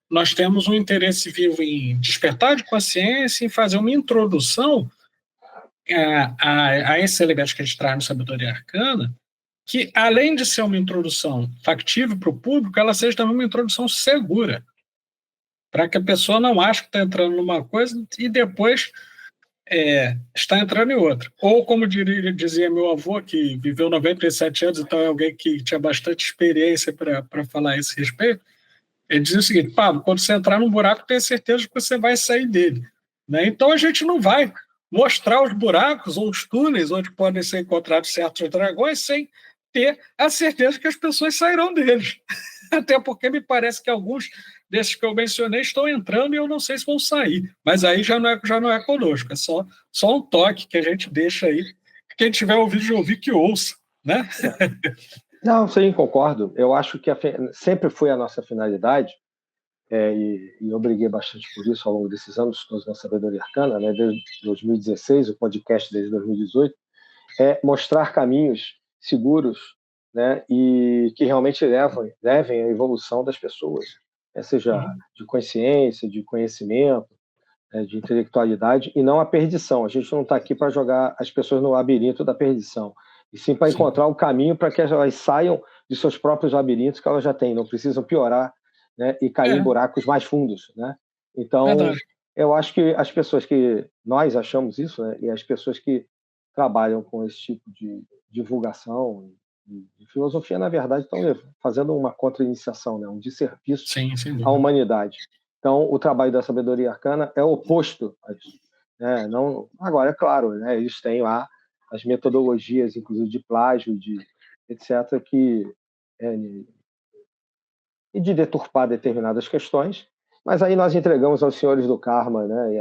nós temos um interesse vivo em despertar de consciência, em fazer uma introdução a esse elemento que a gente traz no Sabedoria Arcana, que, além de ser uma introdução factível para o público, ela seja também uma introdução segura, para que a pessoa não ache que está entrando numa coisa e depois está entrando em outra. Ou, como dizia meu avô, que viveu 97 anos, então é alguém que tinha bastante experiência para falar a esse respeito, ele dizia o seguinte: Pablo, quando você entrar num buraco, tenha certeza que você vai sair dele. Né? Então a gente não vai mostrar os buracos ou os túneis onde podem ser encontrados certos dragões sem ter a certeza que as pessoas sairão deles. Até porque me parece que alguns desses que eu mencionei estão entrando e eu não sei se vão sair. Mas aí já não é conosco, é só um toque que a gente deixa aí. Quem tiver ouvido de ouvir, que ouça. Né? Não, sim, concordo. Eu acho que sempre foi a nossa finalidade, e eu briguei bastante por isso ao longo desses anos todos na Sabedoria Arcana, né, desde 2016, o podcast desde 2018, é mostrar caminhos seguros, né, e que realmente levem à evolução das pessoas, seja de consciência, de conhecimento, de intelectualidade, e não a perdição. A gente não está aqui para jogar as pessoas no labirinto da perdição, e sim para encontrar um caminho para que elas saiam de seus próprios labirintos que elas já têm, não precisam piorar, né, e cair em buracos mais fundos. Né? Então, verdade. Eu acho que as pessoas que... Nós achamos isso, né, e as pessoas que trabalham com esse tipo de divulgação de filosofia, na verdade, estão fazendo uma contra-iniciação, né, um desserviço à humanidade. Então, o trabalho da Sabedoria Arcana é oposto a isso. Né? Não, agora, é claro, né, eles têm lá as metodologias, inclusive de plágio, etc., e de deturpar determinadas questões, mas aí nós entregamos aos senhores do karma, né, e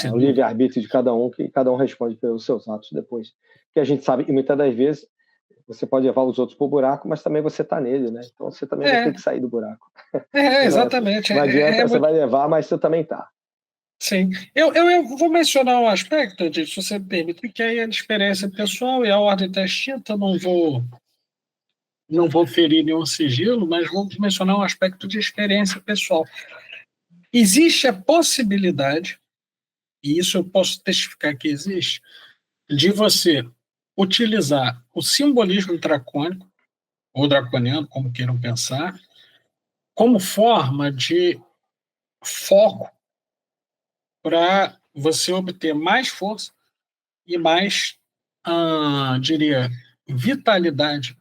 ao livre-arbítrio de cada um, que cada um responde pelos seus atos depois. Que a gente sabe que muitas das vezes você pode levar os outros para o buraco, mas também você está nele, né? Então você também vai ter que sair do buraco. Exatamente. Não adianta, você vai levar, mas você também está. Sim. Eu vou mencionar um aspecto, se você me permite, que é a experiência pessoal e a ordem está extinta, não vou ferir nenhum sigilo, mas vou mencionar um aspecto de experiência pessoal. Existe a possibilidade, e isso eu posso testificar que existe, de você utilizar o simbolismo dracônico, ou draconiano, como queiram pensar, como forma de foco para você obter mais força e mais, diria, vitalidade,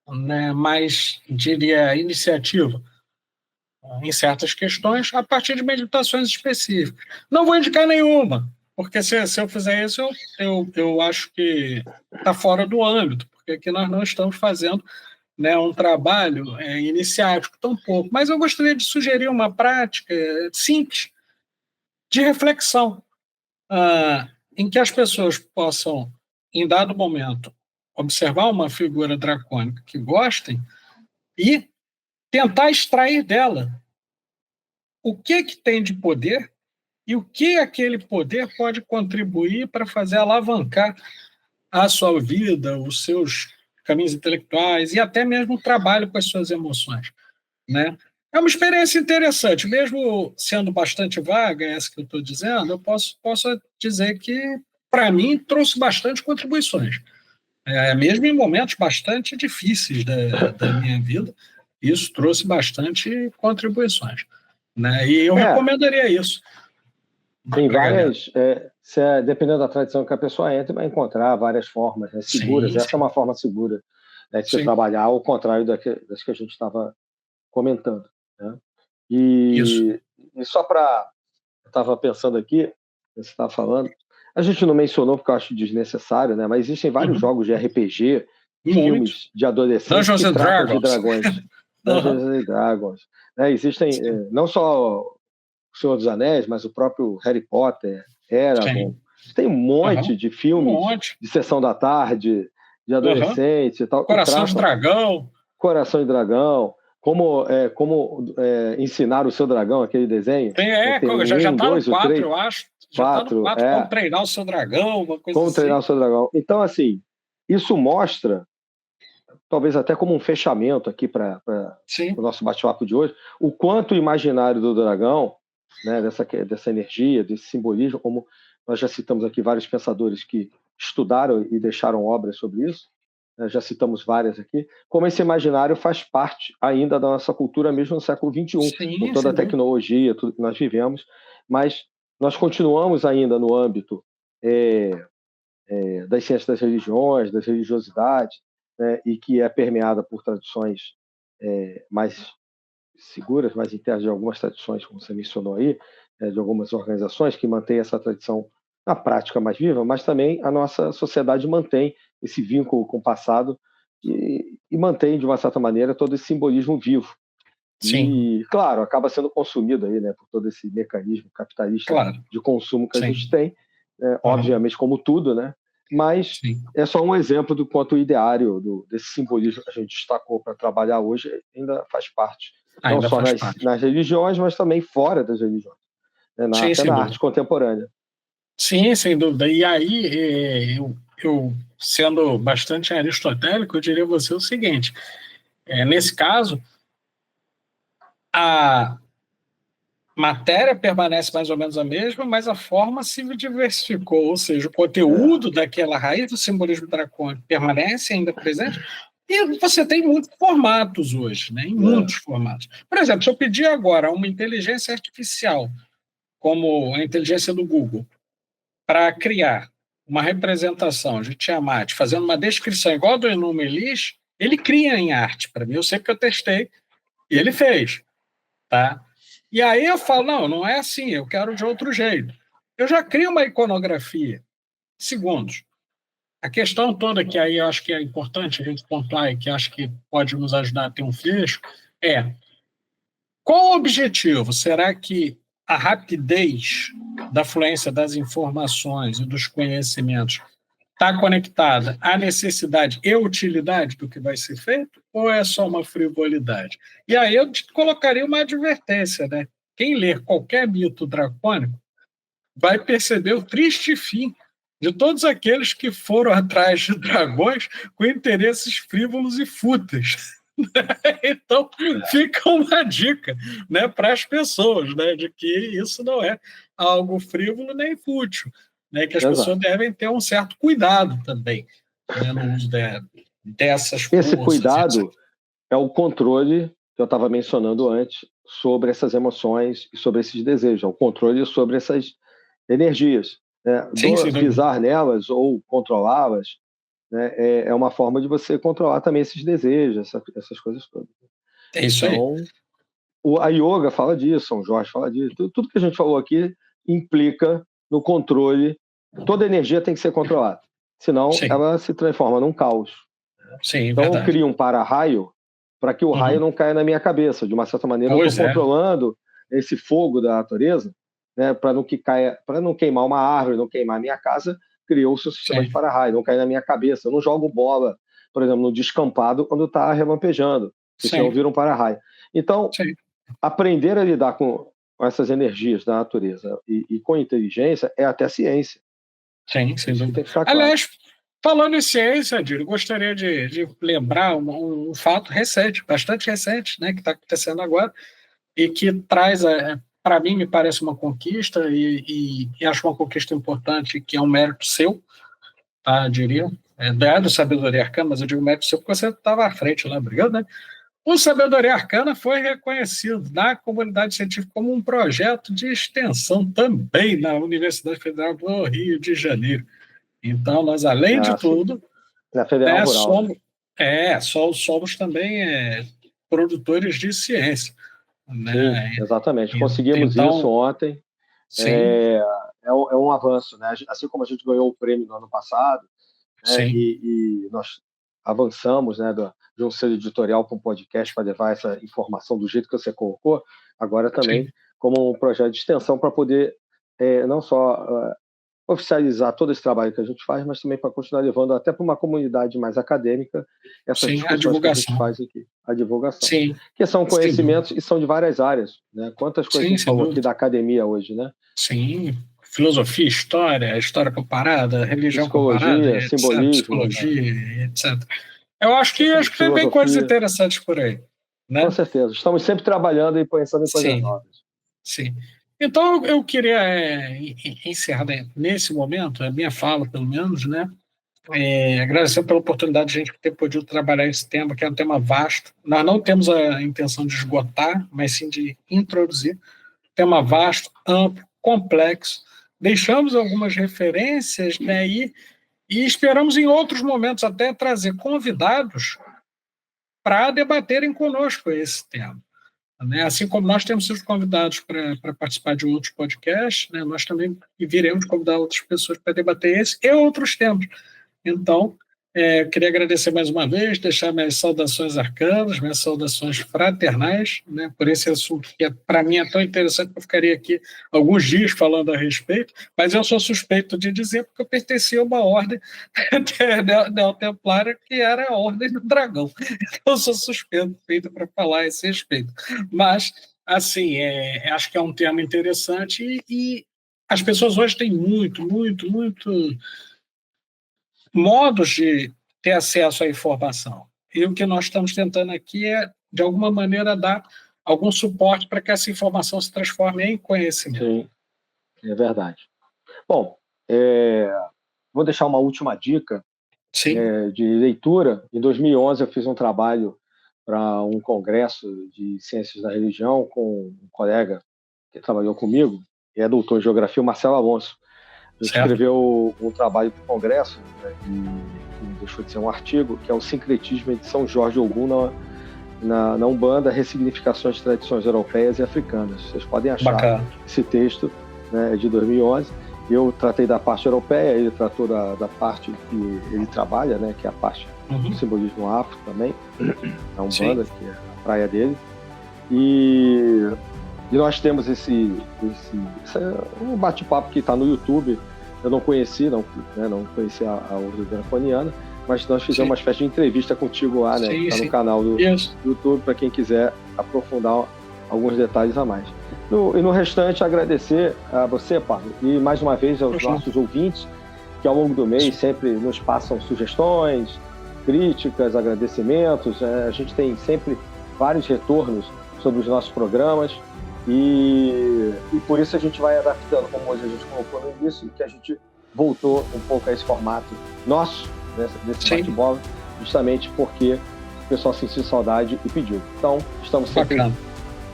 né? Mais, diria, iniciativa em certas questões a partir de meditações específicas. Não vou indicar nenhuma, porque se eu fizer isso, eu acho que está fora do âmbito, porque aqui nós não estamos fazendo, né, um trabalho iniciático tampouco. Mas eu gostaria de sugerir uma prática simples de reflexão, em que as pessoas possam, em dado momento, observar uma figura dracônica que gostem e tentar extrair dela o que tem de poder e o que aquele poder pode contribuir para fazer alavancar a sua vida, os seus caminhos intelectuais e até mesmo o trabalho com as suas emoções. Né? É uma experiência interessante, mesmo sendo bastante vaga, essa que eu estou dizendo, eu posso dizer que, para mim, trouxe bastante contribuições. Mesmo em momentos bastante difíceis da minha vida, isso trouxe bastante contribuições. Né? E eu recomendaria isso. Tem várias, dependendo da tradição que a pessoa entra, vai encontrar várias formas, né, seguras. Sim. Essa é uma forma segura, né, de você trabalhar, ao contrário das que a gente estava comentando. Né? E só para... Eu estava pensando aqui, você estava falando, a gente não mencionou porque eu acho desnecessário, né? Mas existem vários jogos de RPG, filmes de adolescentes que tratam de dragões. Dungeons and Dragons. Né? Existem não só o Senhor dos Anéis, mas o próprio Harry Potter, Eragon, Tem um monte Aham. de Um filmes monte. de sessão da tarde, de Aham. adolescente e tal, que Coração de tratam Dragão. Coração de Dragão, como ensinar o seu dragão, aquele desenho. Tem Já um, tá no dois, o 4, três, eu acho. Já tá no quatro, 4, como treinar o seu dragão, uma coisa como treinar assim. o seu dragão. Então, assim, isso mostra, talvez até como um fechamento aqui para o Sim, nosso bate-papo de hoje, o quanto o imaginário do dragão, né, dessa energia, desse simbolismo, como nós já citamos aqui vários pensadores que estudaram e deixaram obras sobre isso, né, já citamos várias aqui, como esse imaginário faz parte ainda da nossa cultura, mesmo no século XXI, com sim, toda a sem dúvida. tecnologia, tudo que nós vivemos, mas nós continuamos ainda no âmbito das ciências das religiões, das religiosidades, né, e que é permeada por tradições mais seguras, mais internas de algumas tradições, como você mencionou aí, de algumas organizações que mantêm essa tradição na prática mais viva, mas também a nossa sociedade mantém esse vínculo com o passado e mantém, de uma certa maneira, todo esse simbolismo vivo. Sim, E, claro, acaba sendo consumido aí, né, por todo esse mecanismo capitalista claro. de consumo que a gente Sim. tem, Aham. obviamente, como tudo, né? Mas Sim. é só um exemplo do quanto o ideário desse simbolismo que a gente destacou para trabalhar hoje ainda faz parte, não Ainda só faz nas, parte. nas religiões, mas também fora das religiões, né? Sim, Até sem na dúvida. arte contemporânea. Sim, sem dúvida. E aí, sendo bastante aristotélico, eu diria a você o seguinte: nesse caso, a matéria permanece mais ou menos a mesma, mas a forma se diversificou, ou seja, o É, conteúdo daquela raiz do simbolismo dracônico permanece ainda presente, e você tem muitos formatos hoje, né? Em muitos é, formatos. Por exemplo, se eu pedir agora uma inteligência artificial, como a inteligência do Google, para criar uma representação de Tiamat, fazendo uma descrição igual a do Enuma Elish, ele cria em arte para mim. Eu sei que eu testei e ele fez, tá? E aí eu falo, não, não é assim, eu quero de outro jeito. Eu já crio uma iconografia. Segundos. A questão toda que aí eu acho que é importante a gente pontuar e que acho que pode nos ajudar a ter um fecho é qual o objetivo? Será que a rapidez da fluência das informações e dos conhecimentos está conectada à necessidade e utilidade do que vai ser feito, ou é só uma frivolidade? E aí eu te colocaria uma advertência, né? Quem ler qualquer mito dracônico vai perceber o triste fim de todos aqueles que foram atrás de dragões com interesses frívolos e fúteis. Então, fica uma dica, né, para as pessoas, né, de que isso não é algo frívolo nem fútil, né, que as pessoas exato. devem ter um certo cuidado também, né, no uso dessas Esse forças, etc. cuidado é o controle que eu estava mencionando antes sobre essas emoções e sobre esses desejos, é o controle sobre essas energias. Né? Sim, sem dúvida. Pisar nelas ou controlá-las, né, é uma forma de você controlar também esses desejos, essas coisas todas. É isso aí. Então, a yoga fala disso, São Jorge fala disso, tudo que a gente falou aqui implica no controle, toda energia tem que ser controlada, senão Sim, ela se transforma num caos. sim, Então eu verdade. crio um para-raio para que o raio Uhum. não caia na minha cabeça. De uma certa maneira, eu estou Pois é. controlando esse fogo da natureza, né, para não queimar uma árvore, não queimar a minha casa, criou o seu sistema de Sim, para-raio, não cair na minha cabeça. Eu não jogo bola, por exemplo, no descampado quando está relampejando, porque senão sim, vira um para-raio. Então, sim, aprender a lidar com essas energias da natureza e com inteligência é até ciência. sim, É sem isso que dúvida. tem que ficar claro. Aliás, falando em ciência, Adílio, gostaria de lembrar um fato recente, bastante recente, né, que está acontecendo agora, e que traz, para mim, me parece uma conquista, e acho uma conquista importante, que é um mérito seu, tá, diria. É do Sabedoria Arcana, mas eu digo mérito seu porque você estava à frente lá, brigando, né? O Sabedoria Arcana foi reconhecido na comunidade científica como um projeto de extensão também na Universidade Federal do Rio de Janeiro. Então, nós, além de Ah, sim. tudo, Na Federal né, Rural, né? somos também produtores de ciência. Sim, Né? exatamente. Conseguimos isso Então, ontem. sim, É, é um avanço, né? Assim como a gente ganhou o prêmio no ano passado, né, sim, e nós avançamos, né, de um selo editorial para um podcast para levar essa informação do jeito que você colocou, agora também sim, como um projeto de extensão para poder não só oficializar todo esse trabalho que a gente faz, mas também para continuar levando até para uma comunidade mais acadêmica essas Sim, a discussões que a gente divulgação. faz aqui, a divulgação. Sim, Que são sem conhecimentos dúvida. e são de várias áreas, né? Quantas coisas a Sim, gente sem falou aqui dúvida. da academia hoje, né? Sim, filosofia, história comparada, religião comparada, Psicologia, etc., simbolismo, psicologia, etc. Eu acho que tem bem coisas filosofia, interessantes por aí, com né? certeza. Estamos sempre trabalhando e pensando em coisas Sim, novas. sim. Então, eu queria encerrar, né, nesse momento, a minha fala, pelo menos, né? Agradecer pela oportunidade de a gente ter podido trabalhar esse tema, que é um tema vasto. Nós não temos a intenção de esgotar, mas sim de introduzir. Tema vasto, amplo, complexo. Deixamos algumas referências, né, e esperamos em outros momentos até trazer convidados para debaterem conosco esse tema. Né? Assim como nós temos sido convidados para participar de outros podcasts, né, nós também viremos convidar outras pessoas para debater esse e outros temas. Então, eu queria agradecer mais uma vez, deixar minhas saudações arcanas, minhas saudações fraternais, né, por esse assunto que para mim é tão interessante que eu ficaria aqui alguns dias falando a respeito, mas eu sou suspeito de dizer porque eu pertencia a uma ordem neotemplária que era a Ordem do Dragão. Então, eu sou suspeito para falar a esse respeito. Mas, assim, acho que é um tema interessante e as pessoas hoje têm muito modos de ter acesso à informação. E o que nós estamos tentando aqui é, de alguma maneira, dar algum suporte para que essa informação se transforme em conhecimento. Sim, é verdade. Bom, vou deixar uma última dica de leitura. Em 2011, eu fiz um trabalho para um congresso de ciências da religião com um colega que trabalhou comigo, e é doutor em geografia, o Marcelo Alonso. A gente escreveu um trabalho para o congresso, né, que deixou de ser um artigo, que é o Sincretismo de São Jorge Ogum na Umbanda, Ressignificações de Tradições Europeias e Africanas. Vocês podem achar esse texto, né, de 2011. Eu tratei da parte europeia, ele tratou da parte que ele trabalha, né, que é a parte do simbolismo afro também, na Umbanda, que é a praia dele. E nós temos esse um bate-papo que está no YouTube. Eu não conheci, não conhecia a Ordem Draconiana, mas nós fizemos uma espécie de entrevista contigo lá, né? Que está no canal do YouTube, para quem quiser aprofundar alguns detalhes a mais. E no restante, agradecer a você, Pablo, e mais uma vez aos nossos ouvintes, que ao longo do mês sempre nos passam sugestões, críticas, agradecimentos. A gente tem sempre vários retornos sobre os nossos programas. E por isso a gente vai adaptando, como hoje a gente colocou no início, que a gente voltou um pouco a esse formato nosso, desse bate-bola, justamente porque o pessoal sentiu saudade e pediu. Então, estamos sempre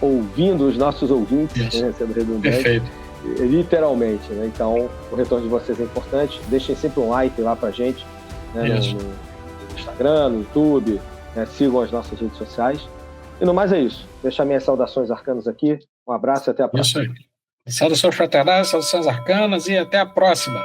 ouvindo os nossos ouvintes, sendo redundante, literalmente, né? Então, o retorno de vocês é importante. Deixem sempre um like lá pra gente, né? no Instagram, no YouTube, né? Sigam as nossas redes sociais. E no mais é isso. Deixar minhas saudações arcanas aqui. Um abraço e até a próxima. Isso aí. Saudações fraternais, saudações arcanas e até a próxima.